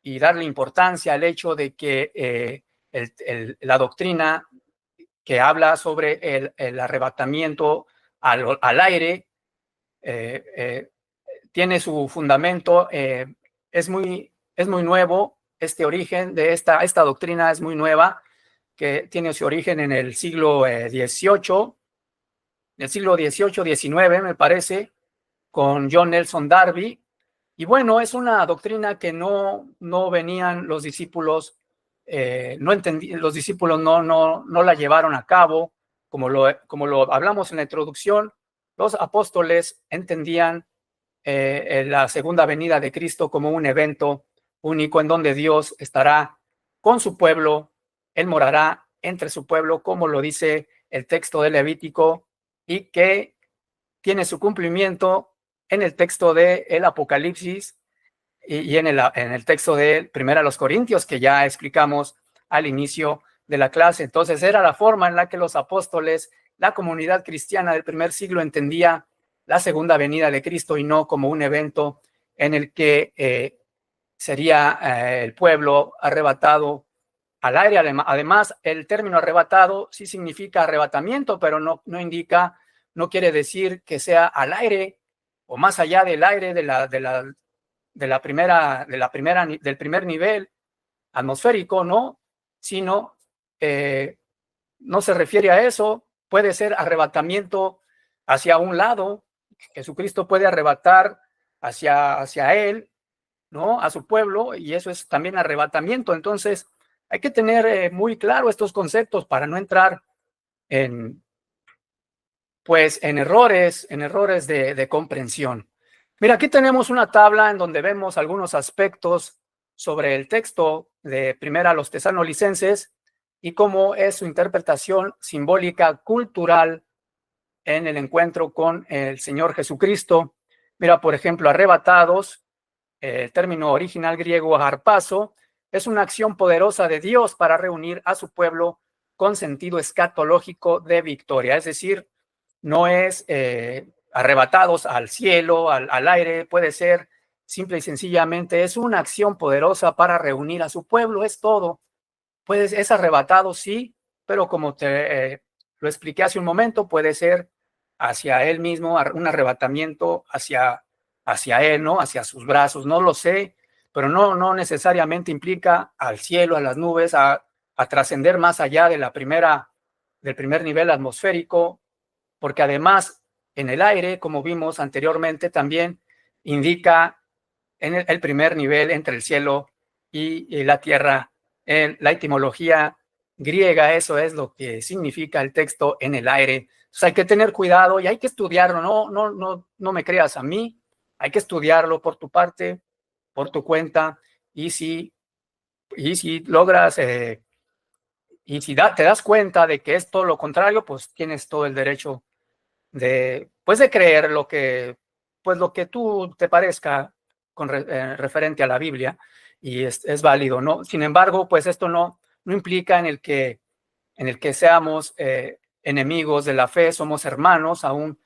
S1: y darle importancia al hecho de que la doctrina que habla sobre el arrebatamiento al aire tiene su fundamento, es muy nuevo. Este origen de esta doctrina es muy nueva, que tiene su origen en el siglo XVIII, XIX, me parece, con John Nelson Darby. Y bueno, es una doctrina que no venían los discípulos, los discípulos no la llevaron a cabo, como lo hablamos en la introducción. Los apóstoles entendían la segunda venida de Cristo como un evento único en donde Dios estará con su pueblo, Él morará entre su pueblo, como lo dice el texto de Levítico, y que tiene su cumplimiento en el texto del Apocalipsis y en el texto de Primera a los Corintios, que ya explicamos al inicio de la clase. Entonces era la forma en la que los apóstoles, la comunidad cristiana del primer siglo, entendía la segunda venida de Cristo, y no como un evento en el que sería el pueblo arrebatado al aire. Además, el término arrebatado sí significa arrebatamiento, pero no indica, no quiere decir que sea al aire o más allá del aire del primer nivel atmosférico, ¿no? Sino no se refiere a eso. Puede ser arrebatamiento hacia un lado. Jesucristo puede arrebatar hacia él, ¿no? A su pueblo, y eso es también arrebatamiento. Entonces, hay que tener muy claro estos conceptos para no entrar en errores de comprensión. Mira, aquí tenemos una tabla en donde vemos algunos aspectos sobre el texto de Primera a los Tesalonicenses y cómo es su interpretación simbólica cultural en el encuentro con el Señor Jesucristo. Mira, por ejemplo, arrebatados, el término original griego harpazo, es una acción poderosa de Dios para reunir a su pueblo con sentido escatológico de victoria. Es decir, no es arrebatados al cielo, al aire, puede ser simple y sencillamente, es una acción poderosa para reunir a su pueblo, es todo. Es arrebatado, sí, pero como te lo expliqué hace un momento, puede ser hacia él mismo, un arrebatamiento hacia él, ¿no? Hacia sus brazos, no lo sé, pero no necesariamente implica al cielo, a las nubes, a trascender más allá del primer nivel atmosférico, porque además en el aire, como vimos anteriormente, también indica en el primer nivel entre el cielo y la tierra. En la etimología griega, eso es lo que significa el texto en el aire. Entonces hay que tener cuidado y hay que estudiarlo. No me creas a mí, hay que estudiarlo por tu parte, por tu cuenta, y si logras y si te das cuenta de que es todo lo contrario, pues tienes todo el derecho pues de creer lo que tú te parezca referente a la Biblia, y es válido, ¿no? Sin embargo, pues esto no implica en el que seamos enemigos de la fe, somos hermanos, aún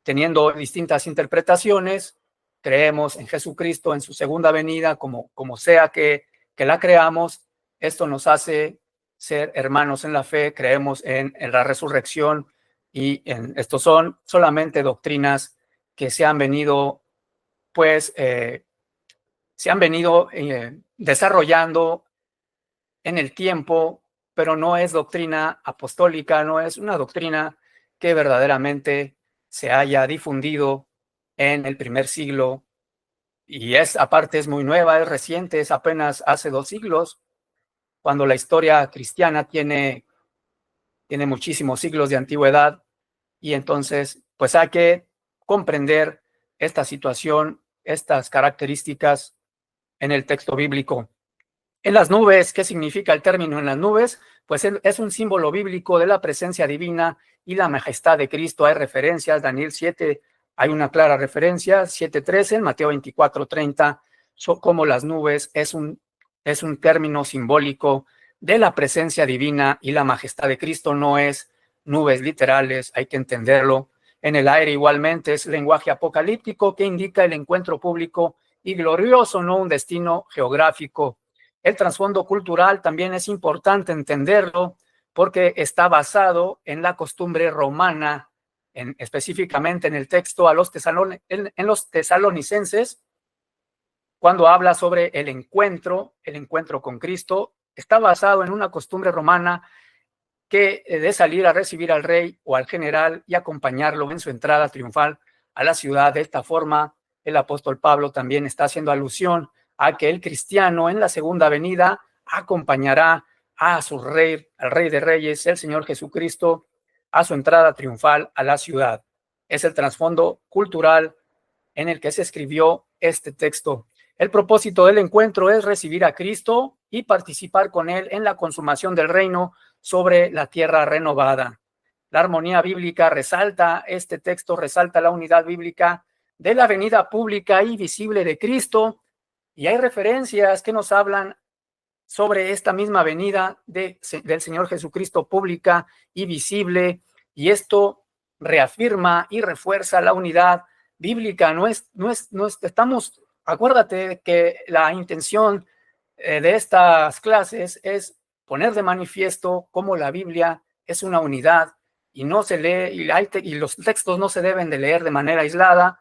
S1: teniendo distintas interpretaciones, creemos en Jesucristo, en su segunda venida, como sea que la creamos. Esto nos hace ser hermanos en la fe, creemos en la resurrección, y estos son solamente doctrinas que se han venido, pues, desarrollando en el tiempo, pero no es doctrina apostólica, no es una doctrina que verdaderamente se haya difundido en el primer siglo, y aparte es muy nueva, es reciente, es apenas hace 2 siglos, cuando la historia cristiana tiene muchísimos siglos de antigüedad. Y entonces, pues hay que comprender esta situación, estas características en el texto bíblico. En las nubes, ¿qué significa el término en las nubes? Pues es un símbolo bíblico de la presencia divina y la majestad de Cristo. Hay referencias, Daniel 7, hay una clara referencia, 7:13, Mateo 24:30, como las nubes es un término simbólico de la presencia divina y la majestad de Cristo, no es nubes literales, hay que entenderlo. En el aire igualmente es lenguaje apocalíptico que indica el encuentro público y glorioso, no un destino geográfico. El trasfondo cultural también es importante entenderlo porque está basado en la costumbre romana, específicamente en el texto en los tesalonicenses, cuando habla sobre el encuentro con Cristo, está basado en una costumbre romana que de salir a recibir al rey o al general y acompañarlo en su entrada triunfal a la ciudad. De esta forma, el apóstol Pablo también está haciendo alusión a que el cristiano en la segunda venida acompañará a su rey, al Rey de Reyes, el Señor Jesucristo, a su entrada triunfal a la ciudad. Es el trasfondo cultural en el que se escribió este texto. El propósito del encuentro es recibir a Cristo y participar con él en la consumación del reino sobre la tierra renovada. La armonía bíblica este texto resalta la unidad bíblica de la venida pública y visible de Cristo, y hay referencias que nos hablan sobre esta misma venida del Señor Jesucristo pública y visible, y esto reafirma y refuerza la unidad bíblica. Estamos, acuérdate que la intención de estas clases es poner de manifiesto cómo la Biblia es una unidad y no se lee, y los textos no se deben de leer de manera aislada.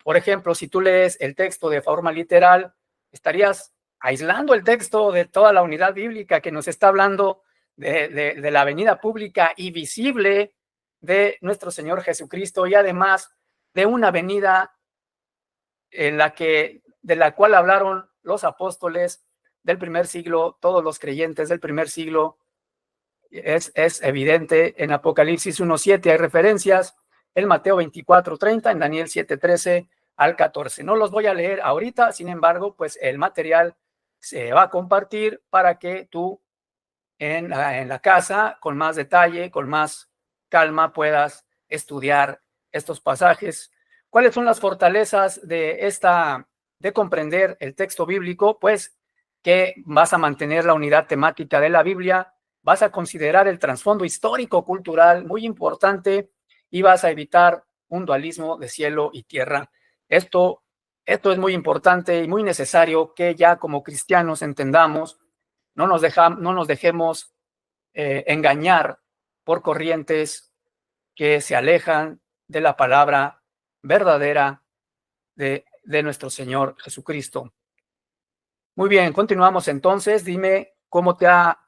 S1: Por ejemplo, si tú lees el texto de forma literal, estarías aislando el texto de toda la unidad bíblica que nos está hablando de la venida pública y visible de nuestro Señor Jesucristo, y además de una venida de la cual hablaron los apóstoles del primer siglo, todos los creyentes del primer siglo. Es evidente en Apocalipsis 1:7, hay referencias, en Mateo 24:30, en Daniel 7:13 al 14. No los voy a leer ahorita, sin embargo, pues el material se va a compartir para que tú en la casa, con más detalle, con más calma, puedas estudiar estos pasajes. ¿Cuáles son las fortalezas de comprender el texto bíblico? Pues que vas a mantener la unidad temática de la Biblia, vas a considerar el trasfondo histórico-cultural muy importante, y vas a evitar un dualismo de cielo y tierra. Esto es muy importante y muy necesario que ya como cristianos entendamos. No nos dejemos engañar por corrientes que se alejan de la palabra verdadera de nuestro Señor Jesucristo. Muy bien, continuamos entonces. Dime cómo te ha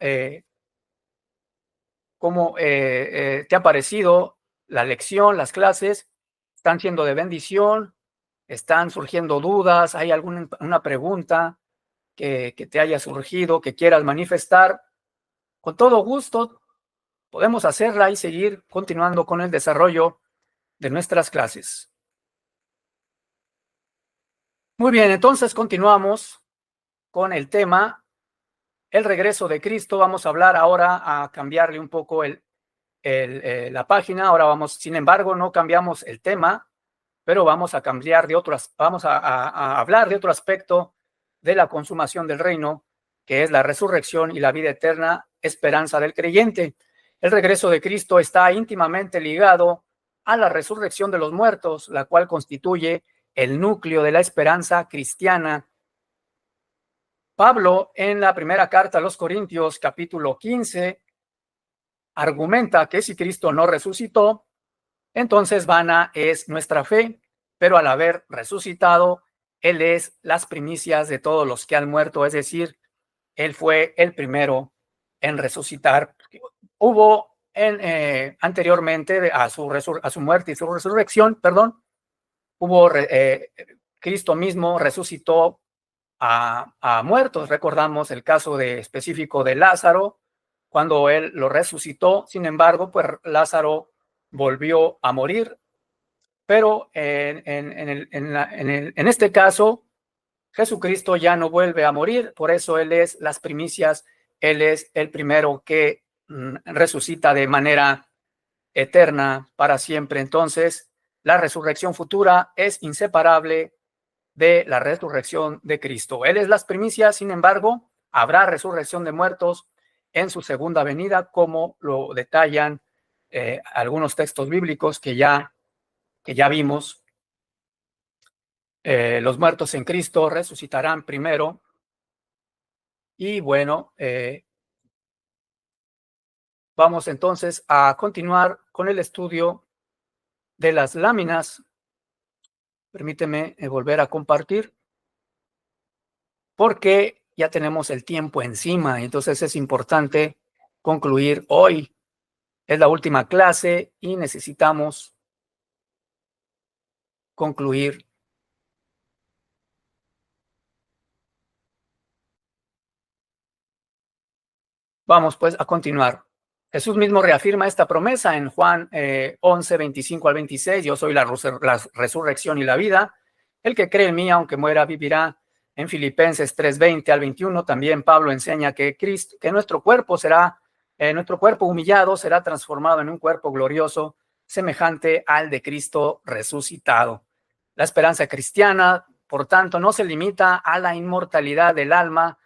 S1: parecido la lección, las clases. ¿Están siendo de bendición? ¿Están surgiendo dudas? ¿Hay una pregunta que te haya surgido, que quieras manifestar? Con todo gusto podemos hacerla y seguir continuando con el desarrollo de nuestras clases. Muy bien, entonces continuamos con el tema, el regreso de Cristo. Vamos a hablar ahora, a cambiarle un poco el la página. Ahora vamos, sin embargo, no cambiamos el tema, pero vamos a cambiar vamos a hablar de otro aspecto de la consumación del reino, que es la resurrección y la vida eterna, esperanza del creyente. El regreso de Cristo está íntimamente ligado a la resurrección de los muertos, la cual constituye el núcleo de la esperanza cristiana. Pablo, en la primera carta a los Corintios, capítulo 15, argumenta que si Cristo no resucitó, entonces vana es nuestra fe, pero al haber resucitado, Él es las primicias de todos los que han muerto, es decir, Él fue el primero en resucitar. Hubo anteriormente a su muerte y su resurrección, Cristo mismo resucitó a muertos. Recordamos el caso específico de Lázaro, cuando él lo resucitó. Sin embargo, pues Lázaro volvió a morir, pero en este caso, Jesucristo ya no vuelve a morir, por eso Él es las primicias, Él es el primero que resucita de manera eterna para siempre. Entonces, la resurrección futura es inseparable de la resurrección de Cristo. Él es las primicias, sin embargo, habrá resurrección de muertos en su segunda venida, como lo detallan algunos textos bíblicos que ya vimos. Los muertos en Cristo resucitarán primero. Y bueno, vamos entonces a continuar con el estudio de las láminas. Permíteme volver a compartir, porque ya tenemos el tiempo encima, entonces es importante concluir hoy. Es la última clase y necesitamos concluir. Vamos pues a continuar. Jesús mismo reafirma esta promesa en Juan 11, 25 al 26. Yo soy la resurrección y la vida. El que cree en mí, aunque muera, vivirá. En Filipenses 3, 20 al 21, también Pablo enseña que nuestro cuerpo humillado será transformado en un cuerpo glorioso, semejante al de Cristo resucitado. La esperanza cristiana, por tanto, no se limita a la inmortalidad del alma,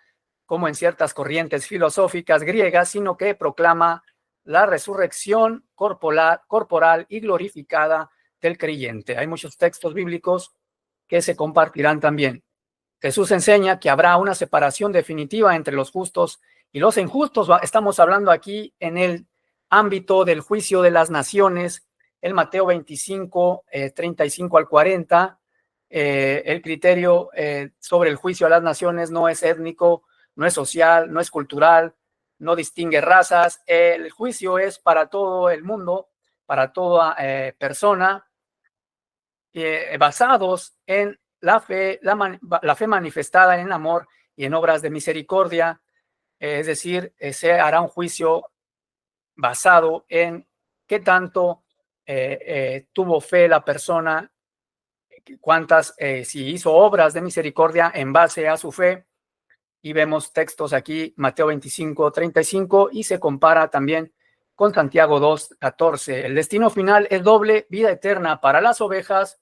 S1: como en ciertas corrientes filosóficas griegas, sino que proclama la resurrección corporal y glorificada del creyente. Hay muchos textos bíblicos que se compartirán también. Jesús enseña que habrá una separación definitiva entre los justos y los injustos. Estamos hablando aquí en el ámbito del juicio de las naciones. El Mateo 25, 35 al 40, el criterio sobre el juicio a las naciones no es étnico, no es social, no es cultural, no distingue razas. El juicio es para todo el mundo, para toda persona, basados en la fe manifestada en amor y en obras de misericordia. Es decir, se hará un juicio basado en qué tanto tuvo fe la persona, si hizo obras de misericordia en base a su fe. Y vemos textos aquí, Mateo 25, 35, y se compara también con Santiago 2, 14. El destino final es doble, vida eterna para las ovejas,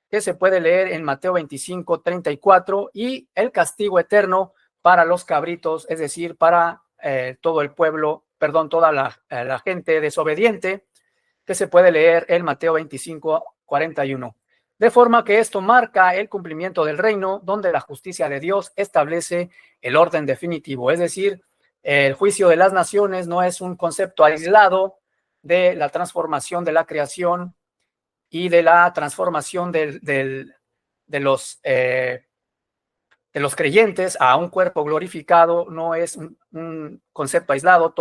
S1: que se puede leer en Mateo 25, 34, y el castigo eterno para los cabritos, es decir, para todo el pueblo, toda la gente desobediente, que se puede leer en Mateo 25, 41. De forma que esto marca el cumplimiento del reino, donde la justicia de Dios establece el orden definitivo. Es decir, el juicio de las naciones no es un concepto aislado de la transformación de la creación y de la transformación de los creyentes a un cuerpo glorificado. No es un concepto aislado,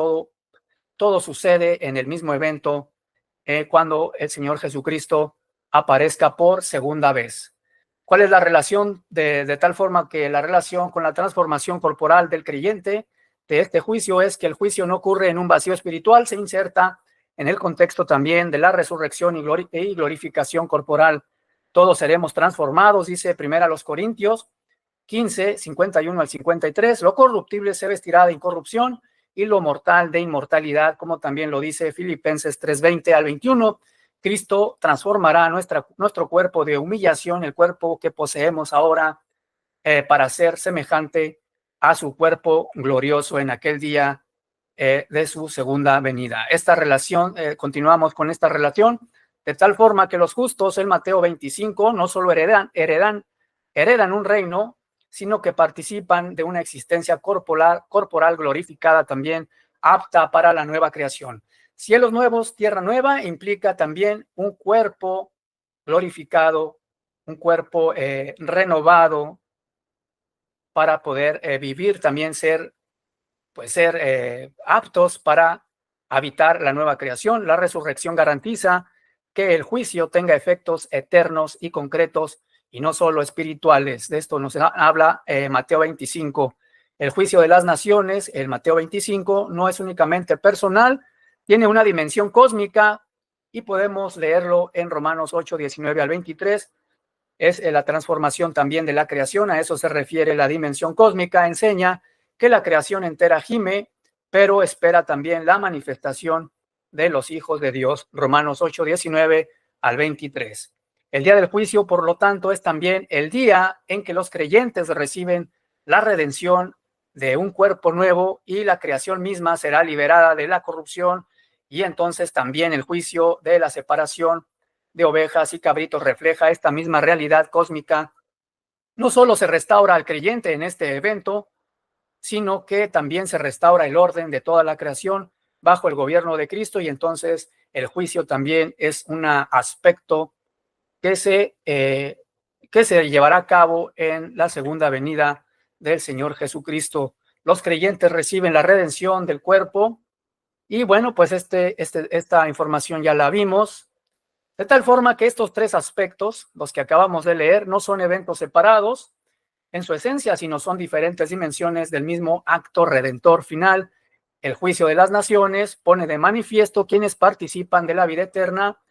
S1: todo sucede en el mismo evento cuando el Señor Jesucristo aparezca por segunda vez. ¿Cuál es la relación? De tal forma que la relación con la transformación corporal del creyente de este juicio es que el juicio no ocurre en un vacío espiritual, se inserta en el contexto también de la resurrección y glorificación corporal. Todos seremos transformados, dice 1 Corintios 15, 51 al 53. Lo corruptible se vestirá de incorrupción y lo mortal de inmortalidad, como también lo dice Filipenses 3:20 al 21. Cristo transformará nuestro cuerpo de humillación, el cuerpo que poseemos ahora, para ser semejante a su cuerpo glorioso en aquel día de su segunda venida. Esta relación, continuamos con esta relación, de tal forma que los justos en Mateo 25 no solo heredan un reino, sino que participan de una existencia corporal glorificada también, apta para la nueva creación. Cielos nuevos, tierra nueva, implica también un cuerpo glorificado, un cuerpo renovado para poder vivir, también ser aptos para habitar la nueva creación. La resurrección garantiza que el juicio tenga efectos eternos y concretos y no solo espirituales. De esto nos habla Mateo 25. El juicio de las naciones, el Mateo 25, no es únicamente personal, tiene una dimensión cósmica y podemos leerlo en Romanos 8, 19 al 23. Es la transformación también de la creación, a eso se refiere la dimensión cósmica, enseña que la creación entera gime, pero espera también la manifestación de los hijos de Dios, Romanos 8, 19 al 23. El día del juicio, por lo tanto, es también el día en que los creyentes reciben la redención de un cuerpo nuevo y la creación misma será liberada de la corrupción, y entonces también el juicio de la separación de ovejas y cabritos refleja esta misma realidad cósmica. No solo se restaura al creyente en este evento, sino que también se restaura el orden de toda la creación bajo el gobierno de Cristo, y entonces el juicio también es un aspecto que se llevará a cabo en la segunda venida del Señor Jesucristo. Los creyentes reciben la redención del cuerpo y bueno, pues esta información ya la vimos. De tal forma que estos tres aspectos, los que acabamos de leer, no son eventos separados en su esencia, sino son diferentes dimensiones del mismo acto redentor final. El juicio de las naciones pone de manifiesto quienes participan de la vida eterna,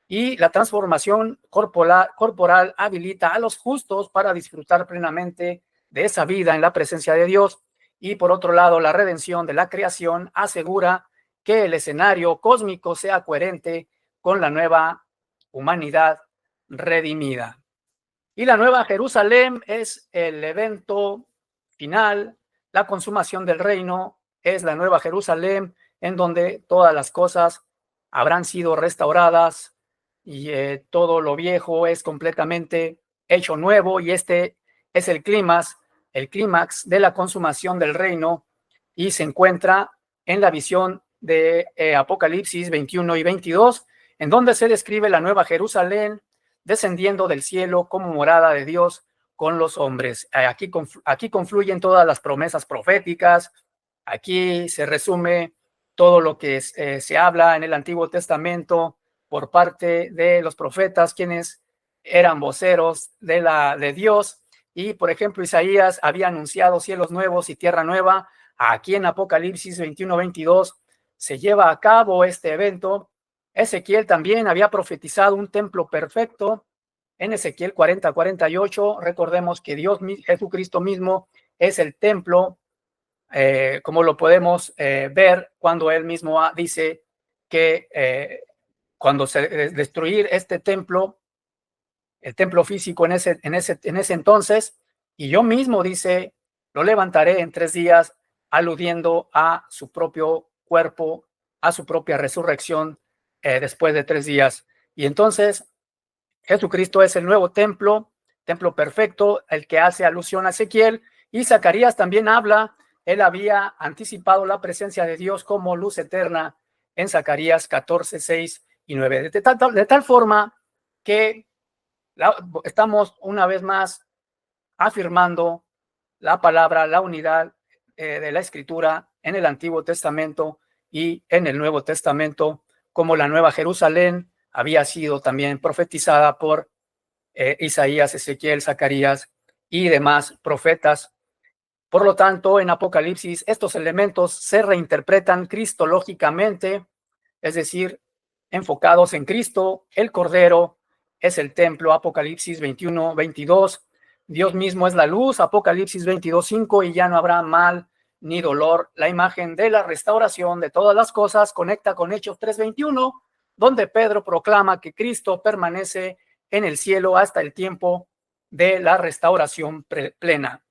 S1: y la transformación corporal habilita a los justos para disfrutar plenamente de esa vida en la presencia de Dios. Y por otro lado, la redención de la creación asegura que el escenario cósmico sea coherente con la nueva humanidad redimida. Y la nueva Jerusalén es el evento final, la consumación del reino es la nueva Jerusalén, en donde todas las cosas habrán sido restauradas y todo lo viejo es completamente hecho nuevo, y este es el clímax de la consumación del reino, y se encuentra en la visión de Apocalipsis 21 y 22, en donde se describe la nueva Jerusalén descendiendo del cielo como morada de Dios con los hombres. Aquí confluyen todas las promesas proféticas, aquí se resume todo lo que se habla en el Antiguo Testamento por parte de los profetas, quienes eran voceros de Dios. Y, por ejemplo, Isaías había anunciado cielos nuevos y tierra nueva. Aquí en Apocalipsis 21-22 se lleva a cabo este evento. Ezequiel también había profetizado un templo perfecto. En Ezequiel 40-48, recordemos que Jesucristo mismo es el templo, como lo podemos ver cuando él mismo dice que cuando se destruir este templo, el templo físico en ese entonces, y yo mismo, dice, lo levantaré en 3 días, aludiendo a su propio cuerpo, a su propia resurrección después de 3 días. Y entonces Jesucristo es el nuevo templo perfecto, el que hace alusión a Ezequiel, y Zacarías también habla. Él había anticipado la presencia de Dios como luz eterna en Zacarías 14, 6 y 9. De tal forma que estamos una vez más afirmando la palabra, la unidad de la Escritura en el Antiguo Testamento y en el Nuevo Testamento, como la Nueva Jerusalén había sido también profetizada por Isaías, Ezequiel, Zacarías y demás profetas. Por lo tanto, en Apocalipsis estos elementos se reinterpretan cristológicamente, es decir, enfocados en Cristo. El Cordero es el templo, Apocalipsis 21, 22. Dios mismo es la luz, Apocalipsis 22, 5, y ya no habrá mal, ni dolor. La imagen de la restauración de todas las cosas conecta con Hechos 3:21, donde Pedro proclama que Cristo permanece en el cielo hasta el tiempo de la restauración plena.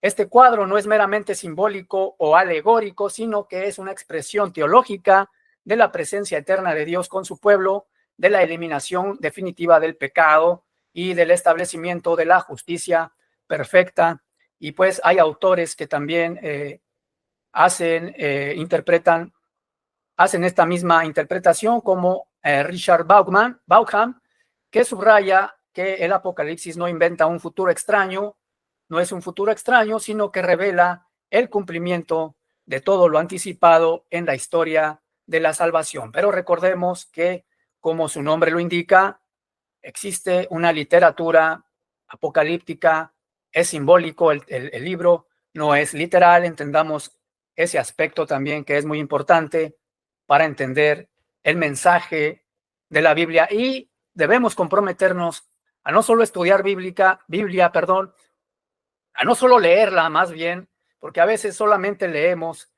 S1: Este cuadro no es meramente simbólico o alegórico, sino que es una expresión teológica de la presencia eterna de Dios con su pueblo, de la eliminación definitiva del pecado y del establecimiento de la justicia perfecta. Y pues hay autores que también hacen esta misma interpretación, como Richard Bauckham, que subraya que el Apocalipsis no inventa un futuro extraño, no es un futuro extraño, sino que revela el cumplimiento de todo lo anticipado en la historia de la salvación. Pero recordemos que, como su nombre lo indica, existe una literatura apocalíptica, es simbólico el libro, no es literal. Entendamos ese aspecto también, que es muy importante para entender el mensaje de la Biblia, y debemos comprometernos a no solo estudiar Biblia, a no solo leerla, más bien, porque a veces solamente leemos,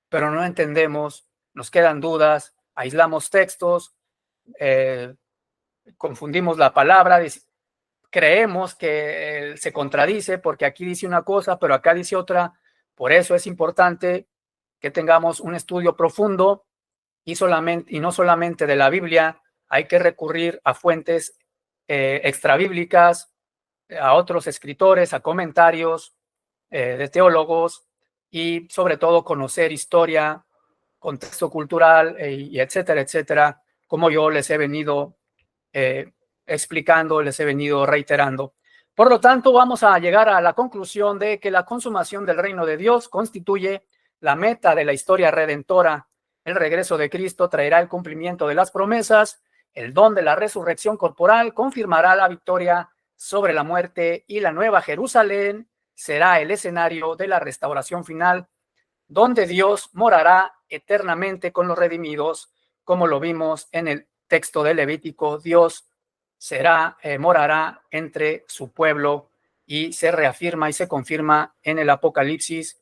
S1: pero no entendemos, nos quedan dudas, aislamos textos, confundimos la palabra, creemos que se contradice porque aquí dice una cosa, pero acá dice otra. Por eso es importante que tengamos un estudio profundo y no solamente de la Biblia. Hay que recurrir a fuentes extrabíblicas, a otros escritores, a comentarios de teólogos, y sobre todo conocer historia, contexto cultural, y etcétera, etcétera, como yo les he venido explicando, les he venido reiterando. Por lo tanto, vamos a llegar a la conclusión de que la consumación del reino de Dios constituye la meta de la historia redentora. El regreso de Cristo traerá el cumplimiento de las promesas. El don de la resurrección corporal confirmará la victoria sobre la muerte, y la nueva Jerusalén será el escenario de la restauración final, donde Dios morará eternamente con los redimidos, como lo vimos en el texto de Levítico. Dios morará entre su pueblo, y se reafirma y se confirma en el Apocalipsis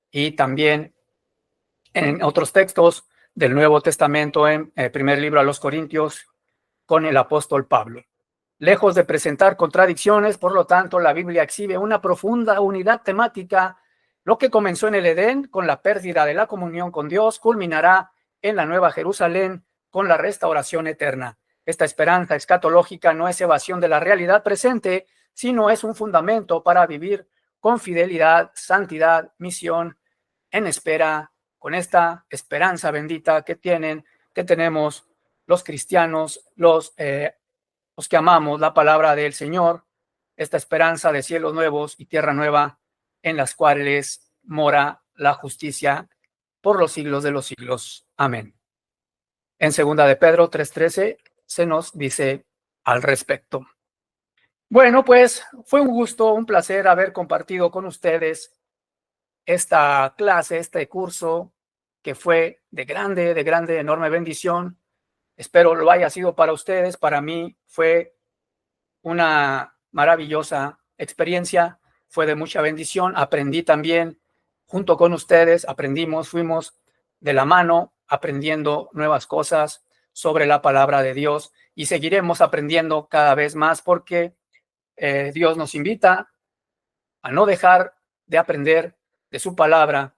S1: y también en otros textos del Nuevo Testamento, en el primer libro a los Corintios con el apóstol Pablo. Lejos de presentar contradicciones, por lo tanto, la Biblia exhibe una profunda unidad temática. Lo que comenzó en el Edén con la pérdida de la comunión con Dios culminará en la Nueva Jerusalén con la restauración eterna. Esta esperanza escatológica no es evasión de la realidad presente, sino es un fundamento para vivir con fidelidad, santidad, misión, en espera, con esta esperanza bendita que tenemos los cristianos, los que amamos la palabra del Señor, esta esperanza de cielos nuevos y tierra nueva, en las cuales mora la justicia por los siglos de los siglos. Amén. En 2 de Pedro 3:13 se nos dice al respecto. Bueno, pues fue un gusto, un placer haber compartido con ustedes esta clase, este curso, que fue de grande, enorme bendición. Espero lo haya sido para ustedes. Para mí fue una maravillosa experiencia, fue de mucha bendición. Aprendí también junto con ustedes, fuimos de la mano aprendiendo nuevas cosas sobre la palabra de Dios, y seguiremos aprendiendo cada vez más, porque Dios nos invita a no dejar de aprender de su palabra,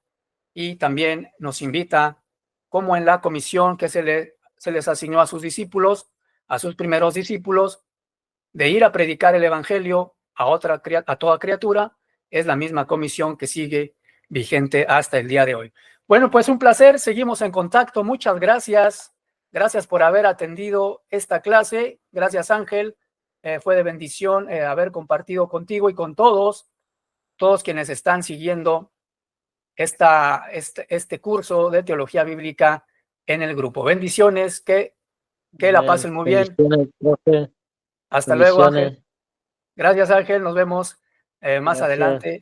S1: y también nos invita, como en la comisión que se les asignó a sus discípulos, a sus primeros discípulos, de ir a predicar el evangelio a toda criatura. Es la misma comisión que sigue vigente hasta el día de hoy. Bueno, pues un placer, seguimos en contacto. Muchas gracias. Gracias por haber atendido esta clase. Gracias, Ángel. Fue de bendición haber compartido contigo y con todos quienes están siguiendo este curso de teología bíblica en el grupo. Bendiciones, que la pasen muy bien.
S2: Profe.
S1: Hasta luego, Ángel. Gracias, Ángel. Nos vemos más adelante.